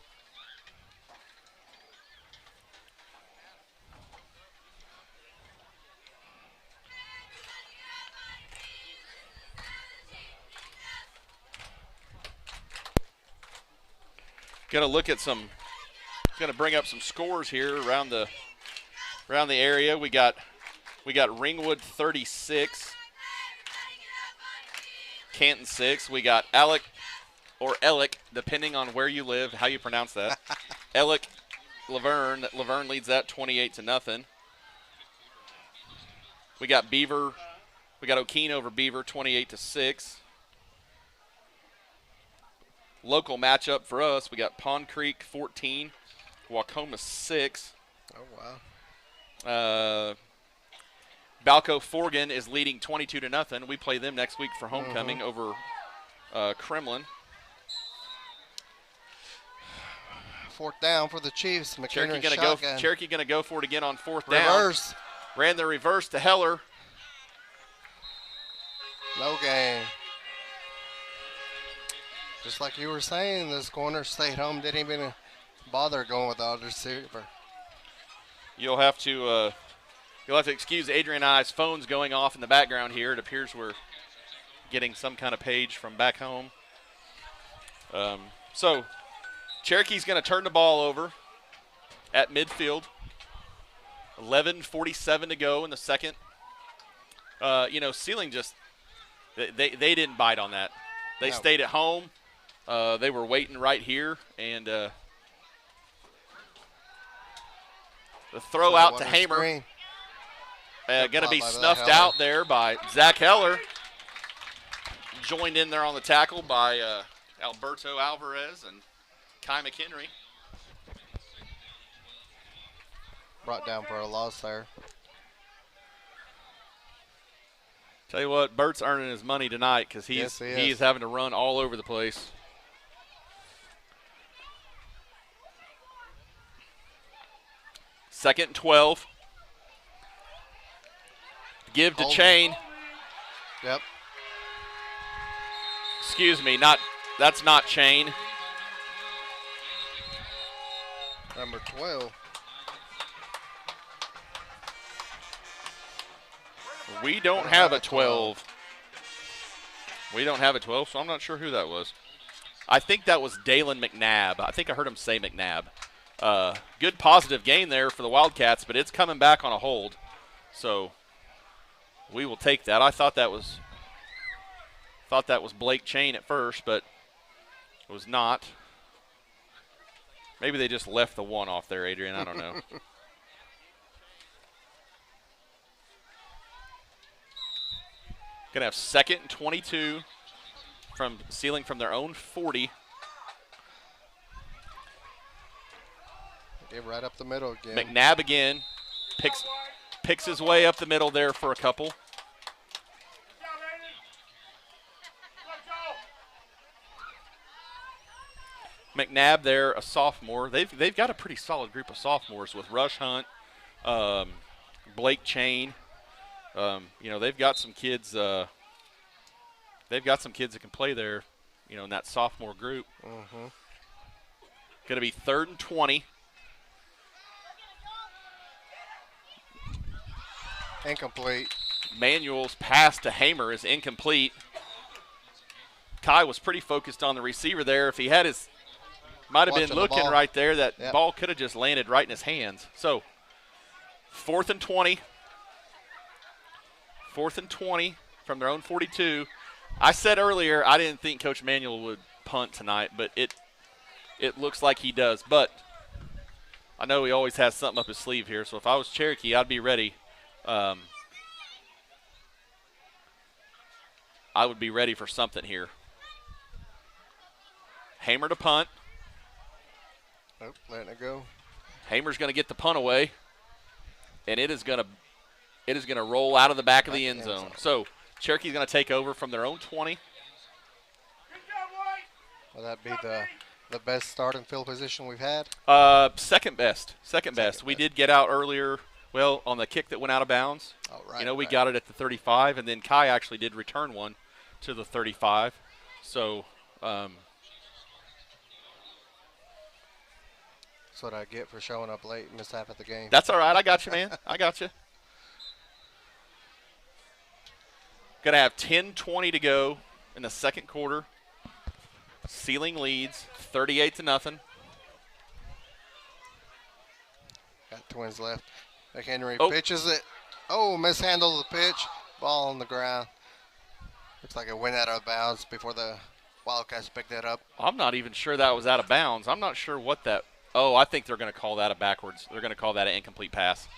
Going to bring up some scores here around the area. We got Ringwood 36, Canton 6. We got Alec or Ellick, depending on where you live, how you pronounce that. Ellick Laverne. Laverne leads that 28-0. We got Beaver. We got O'Keene over Beaver 28-6. Local matchup for us, we got Pond Creek 14, Wacoma 6. Oh, wow. Balco Forgan is leading 22-0. We play them next week for homecoming over Kremlin. 4th down for the Chiefs. Cherokee going to go for it again on 4th down. Reverse. Ran the reverse to Heller. No gain. Just like you were saying, this corner stayed home, didn't even bother going with the other receiver. You'll have to excuse Adrian and I's phones going off in the background here. It appears we're getting some kind of page from back home. So Cherokee's going to turn the ball over at midfield. 11:47 to go in the second. Seiling just they didn't bite on that. They stayed at home. They were waiting right here, and the throw out to Hamer. Going to be snuffed out there by Zach Heller. Joined in there on the tackle by Alberto Alvarez and Kai McHenry. Brought down for a loss there. Tell you what, Bert's earning his money tonight because he's having to run all over the place. Second and 12. Give to Chain. Yep. Excuse me, that's not Chain. Number 12. We don't have a 12. We don't have a 12, so I'm not sure who that was. I think that was Dalen McNabb. I think I heard him say McNabb. Good positive gain there for the Wildcats, but it's coming back on a hold. So we will take that. I thought that was Blake Chain at first, but it was not. Maybe they just left the 1 off there, Adrian. I don't know. Going to have 2nd and 22 from Seiling from their own 40. Get right up the middle again. McNabb again picks his way up the middle there for a couple. McNabb there, a sophomore. They've got a pretty solid group of sophomores with Rush Hunt, Blake Chain. They've got some kids. They've got some kids that can play there. In that sophomore group. Mm-hmm. Going to be 3rd and 20 Incomplete. Manuel's pass to Hamer is incomplete. Kai was pretty focused on the receiver there. If he had his, might have been looking right there, that ball could have just landed right in his hands. So 4th and 20. 4th and 20 from their own 42. I said earlier I didn't think Coach Manuel would punt tonight, but it looks like he does. But I know he always has something up his sleeve here, so if I was Cherokee, I'd be ready. I would be ready for something here. Hamer to punt. Oh, letting it go. Hamer's going to get the punt away, and it is going to roll out of the back of the end zone. So Cherokee's going to take over from their own 20. Will that be the best starting field position we've had? Second best. Second best. We did get out earlier, well, on the kick that went out of bounds. Oh, right. We got it at the 35, and then Kai actually did return one to the 35. So that's what I get for showing up late and missed half of the game. That's all right. I got you, man. I got you. Going to have 10:20 to go in the second quarter. Seiling leads 38-0. Got Twins left. McHenry pitches it. Oh, mishandled the pitch. Ball on the ground. Looks like it went out of bounds before the Wildcats picked that up. I'm not even sure that was out of bounds. I'm not sure what that. Oh, I think they're going to call that a backwards. They're going to call that an incomplete pass.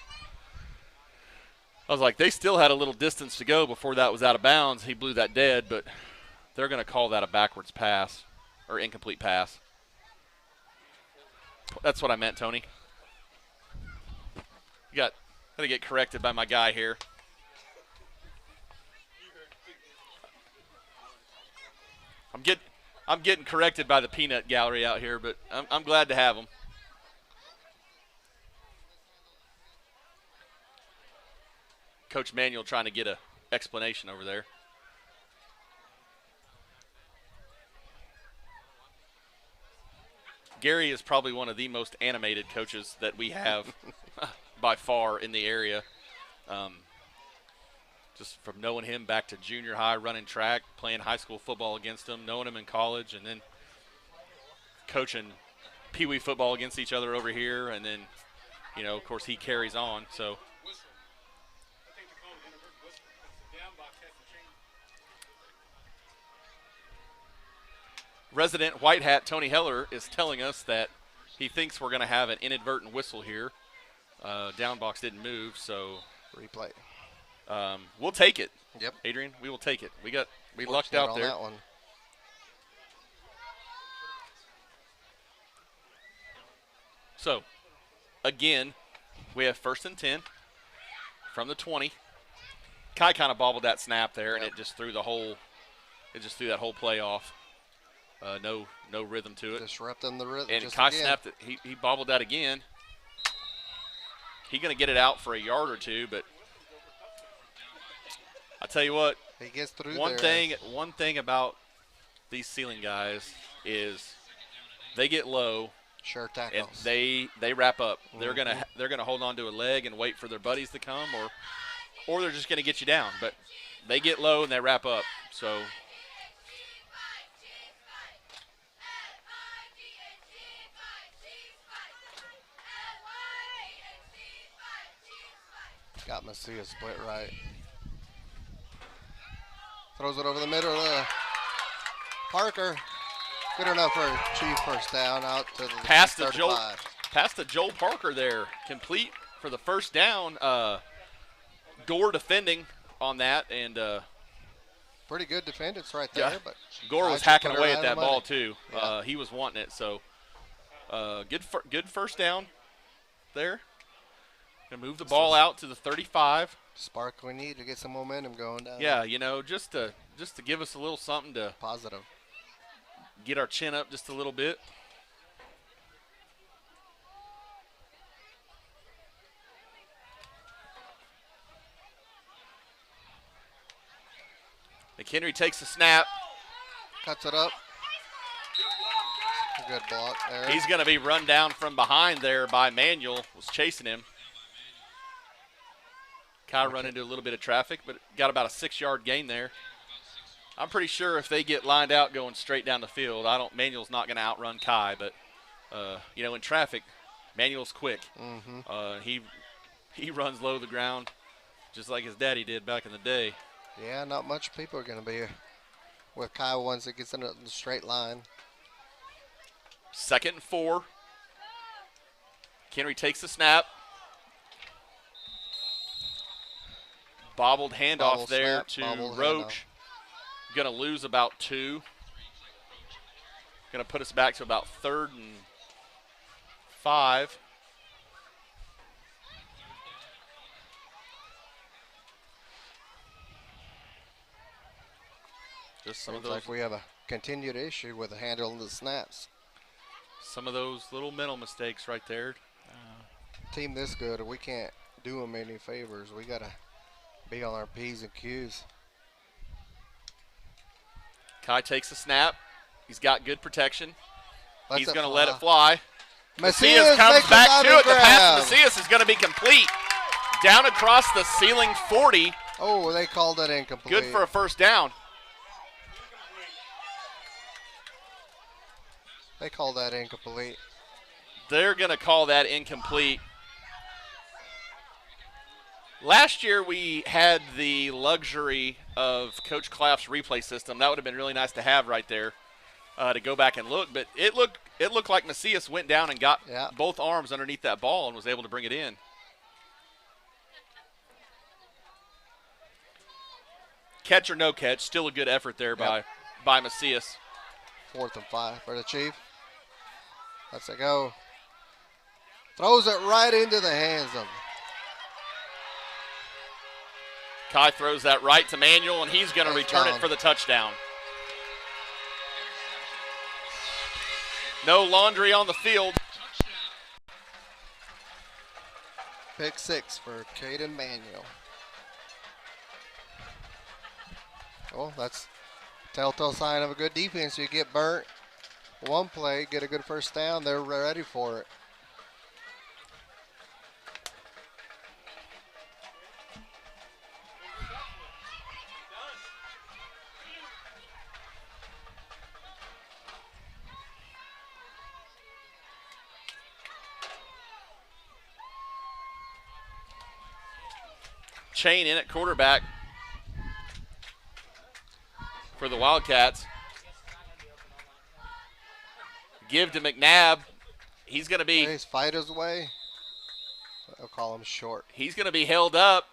I was like, they still had a little distance to go before that was out of bounds. He blew that dead, but they're going to call that a backwards pass or incomplete pass. That's what I meant, Tony. You got to get corrected by my guy here. I'm getting corrected by the peanut gallery out here, but I'm glad to have them. Coach Manuel trying to get an explanation over there. Gary is probably one of the most animated coaches that we have by far in the area. Just from knowing him back to junior high, running track, playing high school football against him, knowing him in college, and then coaching Pee Wee football against each other over here. And then, of course, he carries on. So. Resident White Hat Tony Heller is telling us that he thinks we're going to have an inadvertent whistle here. Down box didn't move, so replay. We'll take it. Yep, Adrian, we will take it. We lucked out there. That one. So, again, we have 1st and 10 from the 20. Kai kind of bobbled that snap there, and it just threw that whole play off. No rhythm to it. Disrupting the rhythm. And Kai snapped it. He bobbled that again. He's going to get it out for a yard or two, but I tell you what. He gets through One thing about these Seiling guys is they get low. Sure tackles. And they wrap up. Mm-hmm. They're gonna hold on to a leg and wait for their buddies to come, or they're just gonna get you down. But they get low and they wrap up. So. Got Messia split right. Throws it over the middle. Parker. Good enough for a Chief first down out to the pass 35. Pass to Joel Parker there. Complete for the first down. Gore defending on that. And pretty good defendance right there. Yeah. But Gore was hacking away at that ball, money. too. Yeah. He was wanting it. So good first down there. Gonna move the ball out to the 35. Spark we need to get some momentum going down. Yeah, just to give us a little something to positive. Get our chin up just a little bit. McHenry takes the snap. Cuts it up. A good block there. He's going to be run down from behind there by Manuel. Was chasing him. Kai run into a little bit of traffic, but got about a 6-yard gain there. I'm pretty sure if they get lined out going straight down the field, Manuel's not going to outrun Kai, but in traffic, Manuel's quick. He runs low to the ground just like his daddy did back in the day. Yeah, not much people are going to be with Kai once it gets in the straight line. 2nd and 4. Henry takes the snap. Bobbled handoff there to Roach. Going to lose about 2. Going to put us back to about 3rd and 5. Just some of those. Like we have a continued issue with the handle of the snaps. Some of those little mental mistakes right there. Team this good, we can't do them any favors. We got to be on our P's and Q's. Kai takes the snap. He's got good protection. He's going to fly. let it fly. Macias comes back to it. The pass grab. to Macias is going to be complete. Down across the Seiling 40. Oh, they called that incomplete. Good for a first down. They called that incomplete. They're going to call that incomplete. Last year we had the luxury of Coach Clapp's replay system. That would have been really nice to have right there to go back and look. But it looked like Macias went down and got both arms underneath that ball and was able to bring it in. Catch or no catch, still a good effort there by Macias. 4th and 5 for the Chief. Let's it go. Throws it right into the hands of him. Kai throws that right to Manuel, and he's going to return it for the touchdown. No laundry on the field. Pick 6 for Caden Manuel. Oh, that's telltale sign of a good defense. You get burnt one play, get a good first down, they're ready for it. Chain in at quarterback for the Wildcats. Give to McNabb. He's going to be. He's fight his way. I'll call him short. He's going to be held up.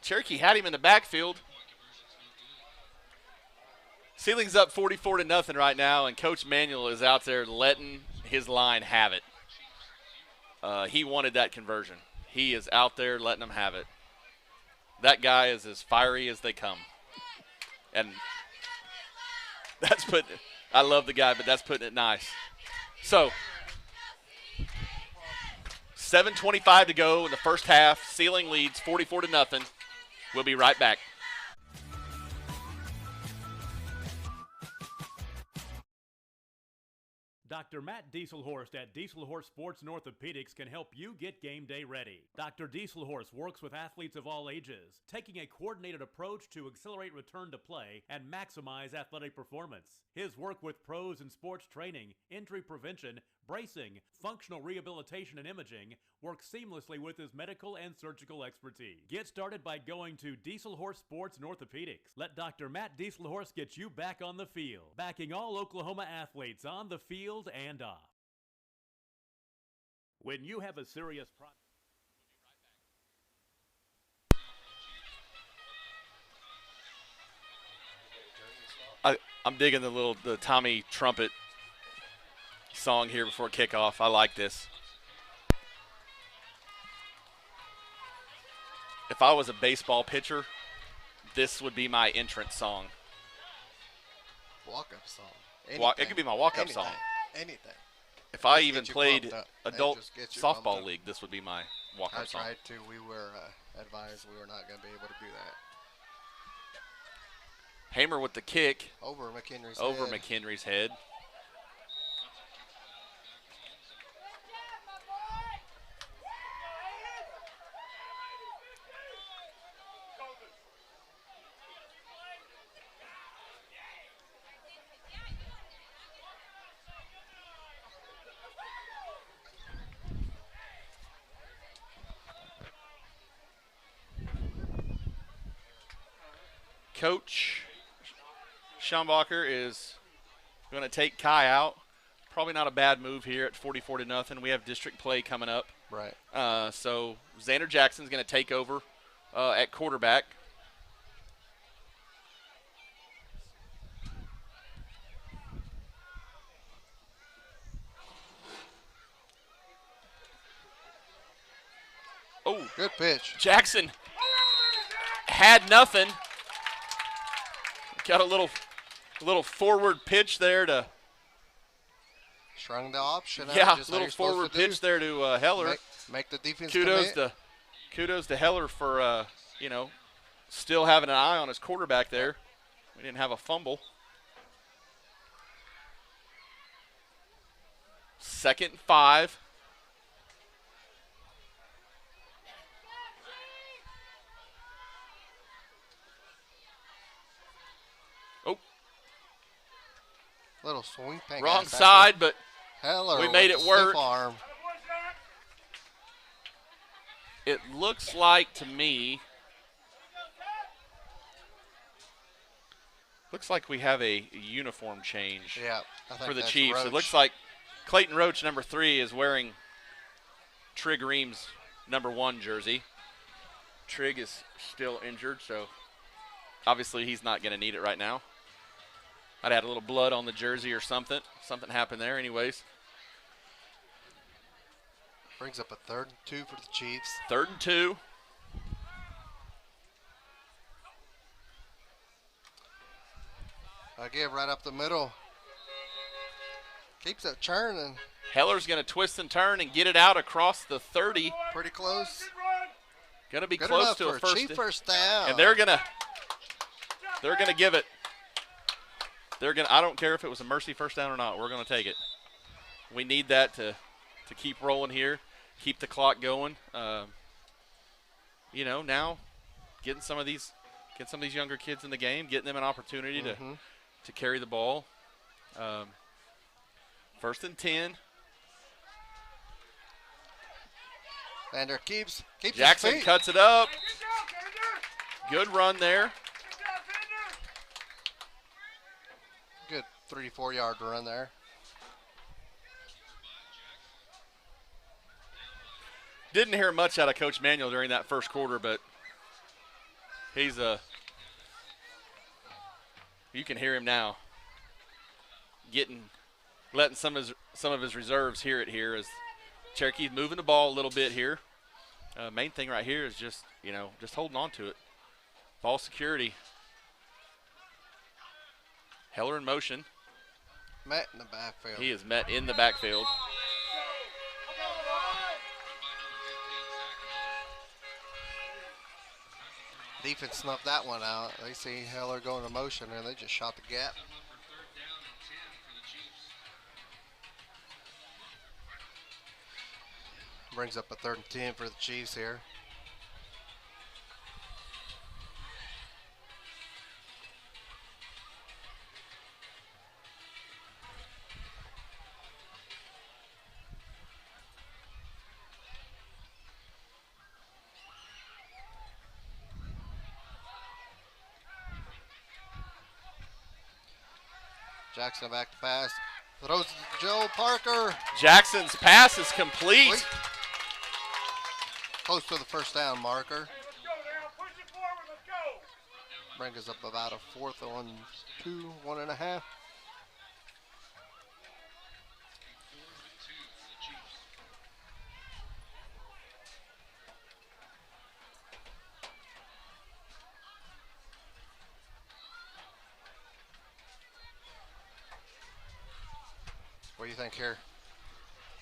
Cherokee had him in the backfield. Seiling's up 44-0 right now, and Coach Manuel is out there letting his line have it. He wanted that conversion. He is out there letting them have it. That guy is as fiery as they come. And that's putting it, I love the guy, but that's putting it nice. So, 7:25 to go in the first half. Seiling leads 44-0. We'll be right back. Dr. Matt Dieselhorst at Dieselhorst Sports and Orthopedics can help you get game day ready. Dr. Dieselhorst works with athletes of all ages, taking a coordinated approach to accelerate return to play and maximize athletic performance. His work with pros in sports training, injury prevention, bracing, functional rehabilitation, and imaging works seamlessly with his medical and surgical expertise. Get started by going to Dieselhorst Sports and Orthopedics. Let Dr. Matt Dieselhorst get you back on the field, backing all Oklahoma athletes on the field and off. When you have a serious problem. I'm digging the Tommy trumpet song here before kickoff. I like this. If I was a baseball pitcher, this would be my entrance song. Walk-up song. It could be my walk-up song. Anything. If I even played adult softball league, this would be my walk-up song. I tried to. We were advised we were not going to be able to do that. Hamer with the kick. Over McHenry's head. McHenry's head. Coach Schumbacher is going to take Kai out. Probably not a bad move here at 44-0. We have district play coming up. Right. So Xander Jackson's going to take over at quarterback. Oh, good pitch. Jackson had nothing. Got a little forward pitch there to. Strung the option out. Yeah, just little forward pitch there to Heller. Make the defense kudos commit. Kudos to Heller for still having an eye on his quarterback there. We didn't have a fumble. 2nd and 5. Oh. Little swing. Wrong side, but Heller we made it work. Arm. It looks like to me. Looks like we have a uniform change for the Chiefs. Roach. It looks like Clayton Roach, number 3, is wearing Trig Reams' number 1 jersey. Trig is still injured, so obviously he's not going to need it right now. I'd had a little blood on the jersey or something. Something happened there anyways. Brings up a 3rd and 2 for the Chiefs. 3rd and 2. Again, right up the middle. Keeps it churning. Heller's going to twist and turn and get it out across the 30. Pretty close. Going to be Good close to for a first down. And they're going to give it. I don't care if it was a mercy first down or not. We're going to take it. We need that to keep rolling here, keep the clock going. Now getting some of these younger kids in the game, getting them an opportunity to carry the ball. 1st and 10. Lander keeps Jackson his feet. cuts it up. Good run there. Good 3-4 yard run there. Didn't hear much out of Coach Manuel during that first quarter, but he's you can hear him now. Letting some of his reserves hear it here as Cherokee's moving the ball a little bit here. Main thing right here is just holding on to it. Ball security. Heller in motion. Met in the backfield. He is met in the backfield. Defense snuffed that one out. They see Heller going to motion, and they just shot the gap. Brings up a 3rd and 10 for the Chiefs here. Jackson back to pass. Throws to Joe Parker. Jackson's pass is complete. Close to the first down marker. Let's go now. Push it forward. Let's go. Brings us up about a 4th and 2, 1.5. What do you think here?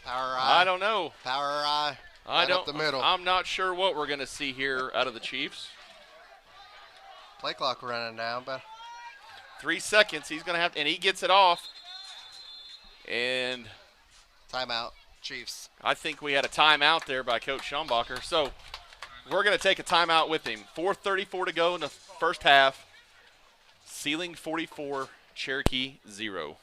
Power eye? I don't know. Power eye. Up the middle. I'm not sure what we're going to see here out of the Chiefs. Play clock running down, but 3 seconds. He's going to have to, and he gets it off. And timeout, Chiefs. I think we had a timeout there by Coach Schumbacher. So we're going to take a timeout with him. 4:34 to go in the first half. Seiling 44, Cherokee 0.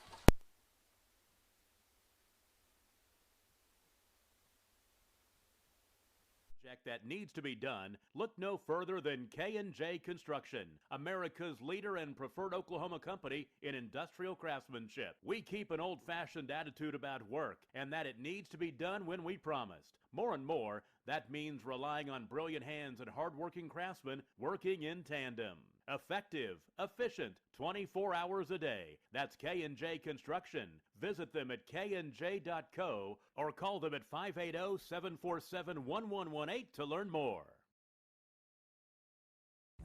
project that needs to be done, look no further than K&J Construction, America's leader and preferred Oklahoma company in industrial craftsmanship. We keep an old-fashioned attitude about work, and that it needs to be done when we promised. More and more, that means relying on brilliant hands and hardworking craftsmen working in tandem. Effective, efficient, 24 hours a day. That's K&J Construction. Visit them at knj.co or call them at 580-747-1118 to learn more.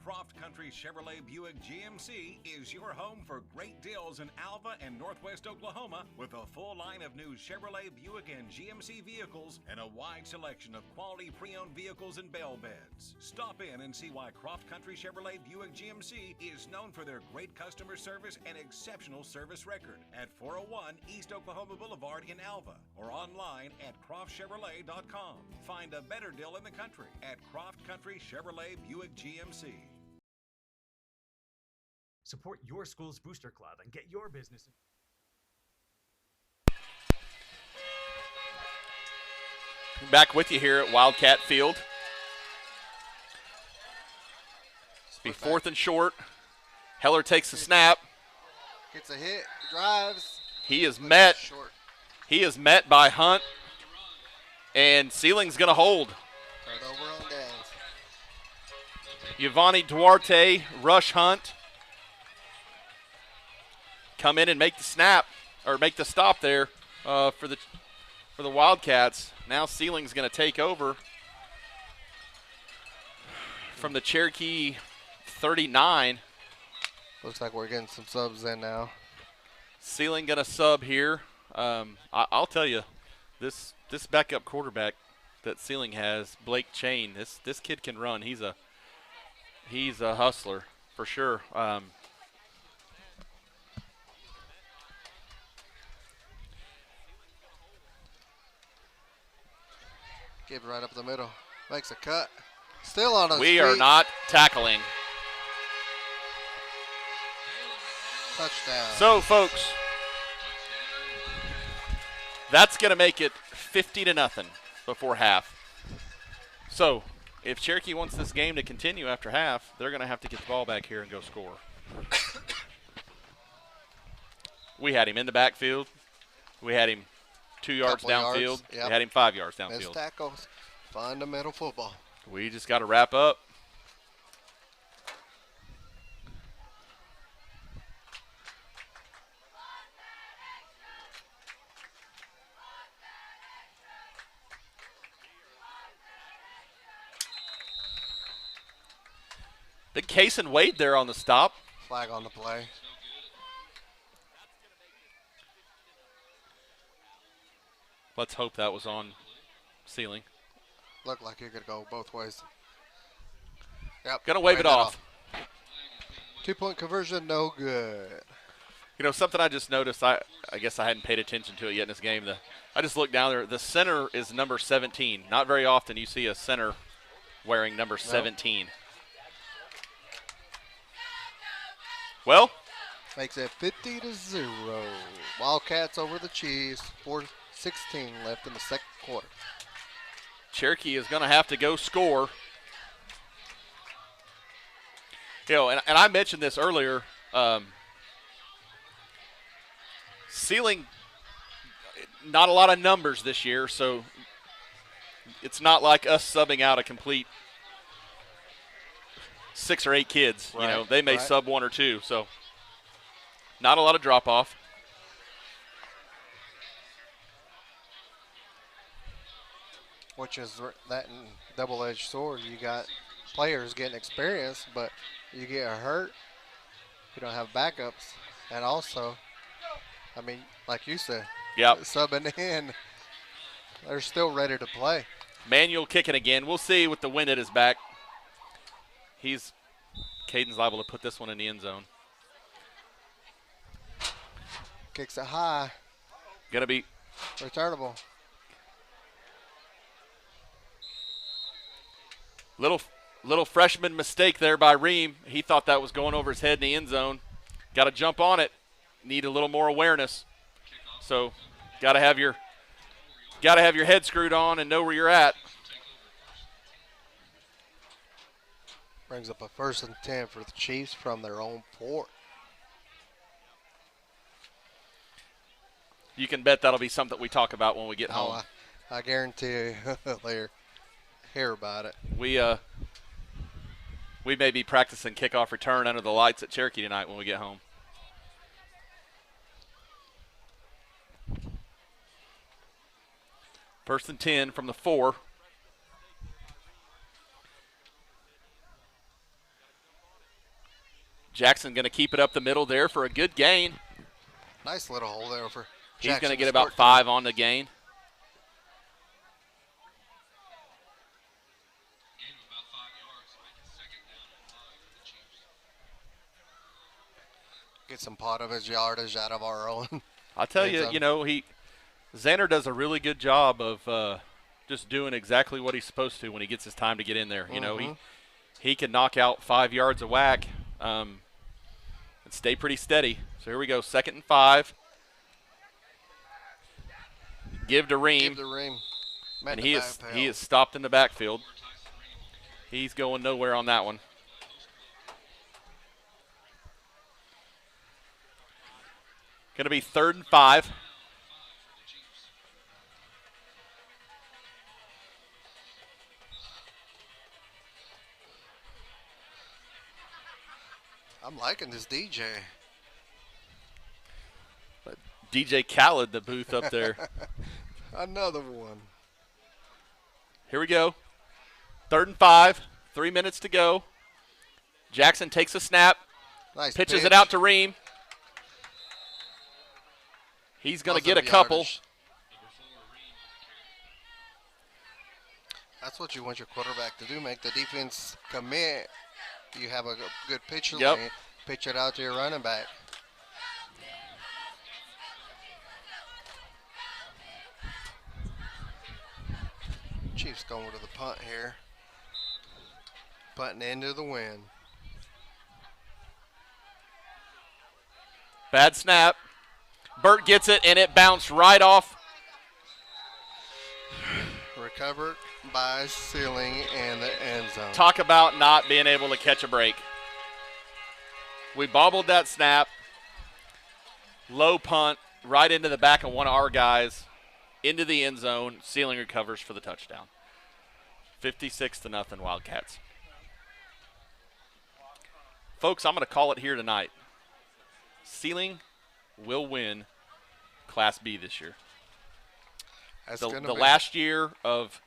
Croft Country Chevrolet Buick GMC is your home for great deals in Alva and Northwest Oklahoma with a full line of new Chevrolet, Buick, and GMC vehicles and a wide selection of quality pre-owned vehicles and bell beds. Stop in and see why Croft Country Chevrolet Buick GMC is known for their great customer service and exceptional service record at 401 East Oklahoma Boulevard in Alva or online at CroftChevrolet.com. Find a better deal in the country at Croft Country Chevrolet Buick GMC. Support your school's booster club and get your business. Back with you here at Wildcat Field. It's be 4th and short. Heller takes the snap. Gets a hit, drives. He is met. He is met by Hunt. And Seiling's going to hold. Right over on downs. Giovanni Duarte, rush Hunt. Come in and make the snap, or make the stop there for the Wildcats. Now Seiling's going to take over from the Cherokee 39. Looks like we're getting some subs in now. Seiling going to sub here. I'll tell you, this backup quarterback that Seiling has, Blake Chain, this kid can run. He's a hustler for sure. Give it right up the middle. Makes a cut. Still on his feet. We are not tackling. Touchdown. So, folks, that's going to make it 50-0 before half. So, if Cherokee wants this game to continue after half, they're going to have to get the ball back here and go score. We had him in the backfield. We had him 2 yards downfield. Yep. We had him 5 yards downfield. Missed tackles. Fundamental football. We just got to wrap up. Big Case and Wade there on the stop. Flag on the play. Let's hope that was on Seiling. Looked like it could go both ways. Yep. Gonna wave it off. 2-point conversion, no good. You know, something I just noticed, I guess I hadn't paid attention to it yet in this game. I just looked down there. The center is number 17. Not very often you see a center wearing number 17. Well. Makes it 50-0. Wildcats over the Chiefs. 4:16 left in the second quarter. Cherokee is going to have to go score. You know, and I mentioned this earlier. Seiling, not a lot of numbers this year, so it's not like us subbing out a complete 6 or 8 kids. Right, you know, they may sub 1 or 2, so not a lot of drop-off. Which is that double-edged sword. You got players getting experience, but you get hurt, you don't have backups. And also, I mean, like you said, subbing in, they're still ready to play. Manuel kicking again. We'll see with the wind at his back. Caden's liable to put this one in the end zone. Kicks it high. Gonna be returnable. Little freshman mistake there by Ream. He thought that was going over his head in the end zone. Got to jump on it. Need a little more awareness. So, got to have your head screwed on and know where you're at. Brings up a 1st and 10 for the Chiefs from their own port. You can bet that'll be something we talk about when we get home. I guarantee you they'll hear about it. We may be practicing kickoff return under the lights at Cherokee tonight when we get home. First and 10 from the 4. Jackson going to keep it up the middle there for a good gain. Nice little hole there for He's Jackson. going to get about 5 on the gain. Get some part of his yardage out of our own. I'll tell you, Xander does a really good job of just doing exactly what he's supposed to when he gets his time to get in there. He can knock out 5 yards of whack and stay pretty steady. So here we go, 2nd and 5. Give to Ream. And he is stopped in the backfield. He's going nowhere on that one. Going to be 3rd and 5. I'm liking this DJ. But DJ Khaled, the booth up there. Another one. Here we go. 3rd and 5. 3 minutes to go. Jackson takes a snap. Nice pitches pitch. it out to Ream. He's going to get a couple. Yardage. That's what you want your quarterback to do, make the defense commit. You have a good pitcher lane, pitch it out to your running back. Chiefs going to the punt here. Punting into the wind. Bad snap. Burt gets it, and it bounced right off. Recovered by Seiling in the end zone. Talk about not being able to catch a break. We bobbled that snap. Low punt right into the back of one of our guys. Into the end zone. Seiling recovers for the touchdown. 56-0 Wildcats. Folks, I'm going to call it here tonight. Seiling will win Class B this year. The last year of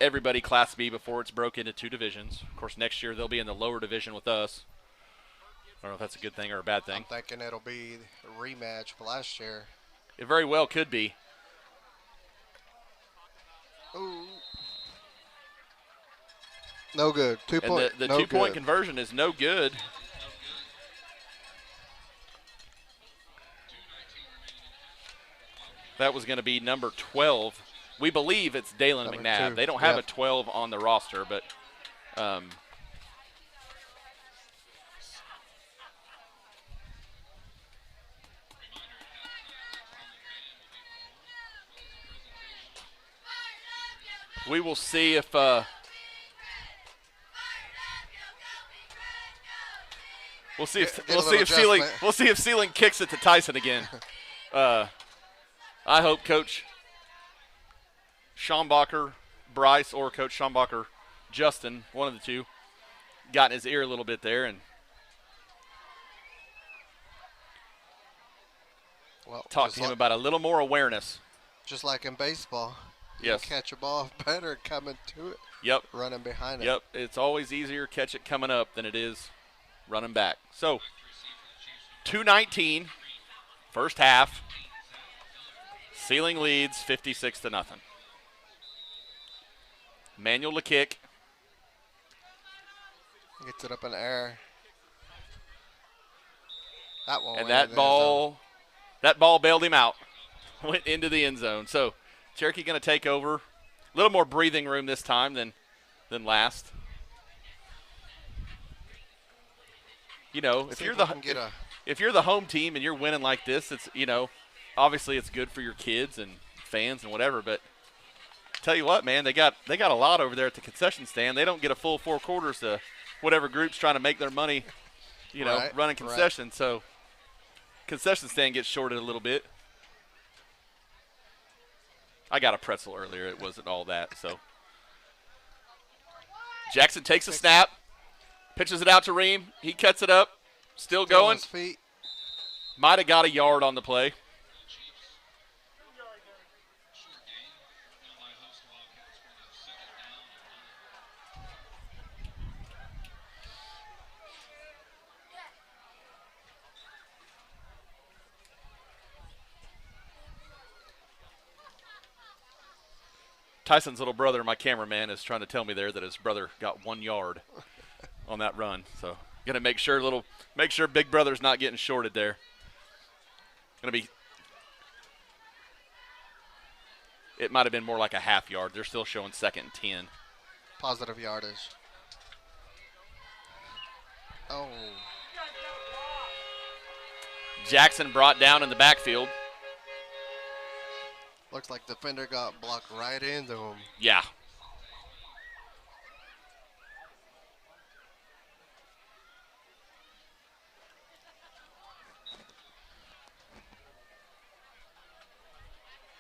everybody Class B before it's broke into 2 divisions. Of course, next year they'll be in the lower division with us. I don't know if that's a good thing or a bad thing. I'm thinking it'll be a rematch of last year. It very well could be. Ooh. No good. 2 point. The no 2-point good. conversion is no good. That was going to be number 12. We believe it's Dalen Number McNabb. 2. They don't have a 12 on the roster, but we will see if we'll see if Seiling kicks it to Tyson again. I hope Coach Schombacher, Bryce, or Coach Schombacher, Justin, one of the two, got in his ear a little bit there and talked to him about a little more awareness. Just like in baseball. Yes. You catch a ball better coming to it. Yep. Running behind it. Yep. It's always easier to catch it coming up than it is running back. So, 2:19, first half. Seiling leads 56-0. Manuel to kick. Gets it up in the air. That one. And that ball bailed him out. Went into the end zone. So Cherokee going to take over. A little more breathing room this time than last. You know, if you're the home team and you're winning like this, it's, you know, obviously it's good for your kids and fans and whatever, but tell you what, man, they got a lot over there at the concession stand. They don't get a full 4 quarters to whatever group's trying to make their money, running concession. So concession stand gets shorted a little bit. I got a pretzel earlier. It wasn't all that. So Jackson takes a snap, pitches it out to Ream. He cuts it up, still going. Might have got a yard on the play. Tyson's little brother, my cameraman, is trying to tell me there that his brother got 1 yard on that run. So gonna make sure big brother's not getting shorted there. It might have been more like a half yard. They're still showing 2nd and 10. Positive yardage. Oh. Jackson brought down in the backfield. Looks like the defender got blocked right into him. Yeah.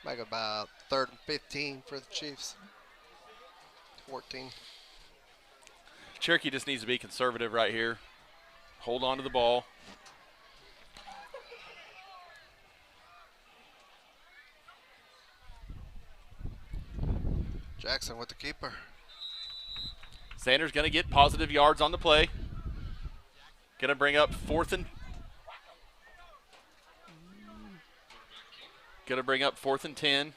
Make about 3rd and 15 for the Chiefs. 14. Cherokee just needs to be conservative right here. Hold on to the ball. Jackson with the keeper. Sanders going to get positive yards on the play. Going to bring up 4th and 10.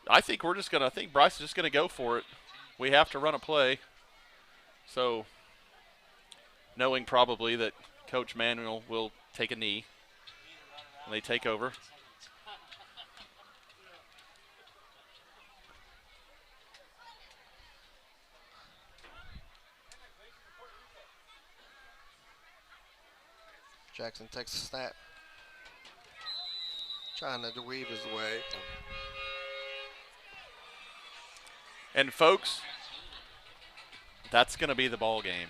I think Bryce is just going to go for it. We have to run a play. So, knowing probably that Coach Manuel will take a knee when they take over. Jackson takes a snap. Trying to weave his way. And folks, that's going to be the ball game.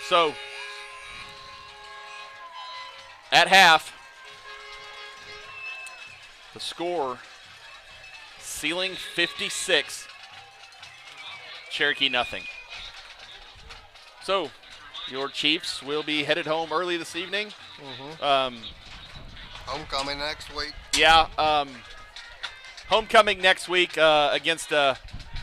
So, at half, the score, Seiling 56, Cherokee nothing. So, your Chiefs will be headed home early this evening. Homecoming next week. Yeah, homecoming next week against a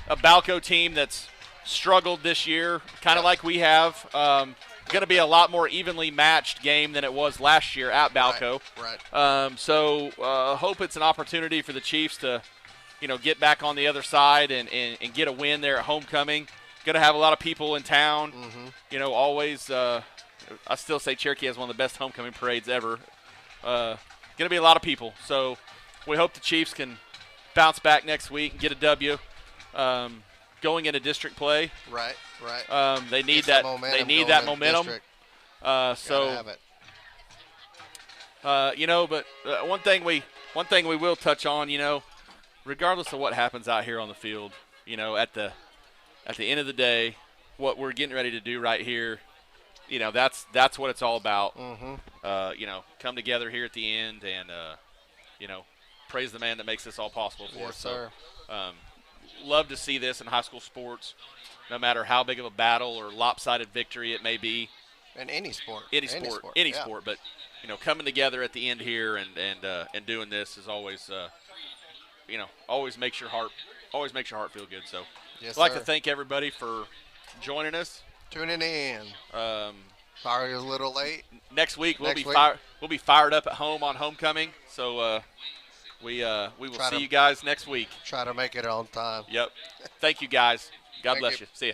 Balco team that's struggled this year, kind of like we have. Going to be a lot more evenly matched game than it was last year at Balco. Right. So hope it's an opportunity for the Chiefs to, get back on the other side and get a win there at homecoming. Going to have a lot of people in town. Always. I still say Cherokee has one of the best homecoming parades ever. Going to be a lot of people. So we hope the Chiefs can bounce back next week and get a W. Going into district play. Right. They need that. They need that momentum. But one thing we will touch on, regardless of what happens out here on the field, at the end of the day, what we're getting ready to do right here, that's what it's all about. Come together here at the end and praise the man that makes this all possible for us. Sir. So, love to see this in high school sports, no matter how big of a battle or lopsided victory it may be. In any sport. Any sport. But, coming together at the end here and doing this is always, always makes your heart feel good. So, yes, I'd like to thank everybody for joining us. Tuning in. Sorry it was a little late. Next week we'll be fired up at home on homecoming. So we will see you guys next week. Try to make it on time. Yep. Thank you guys. God Thank bless you. you. See ya.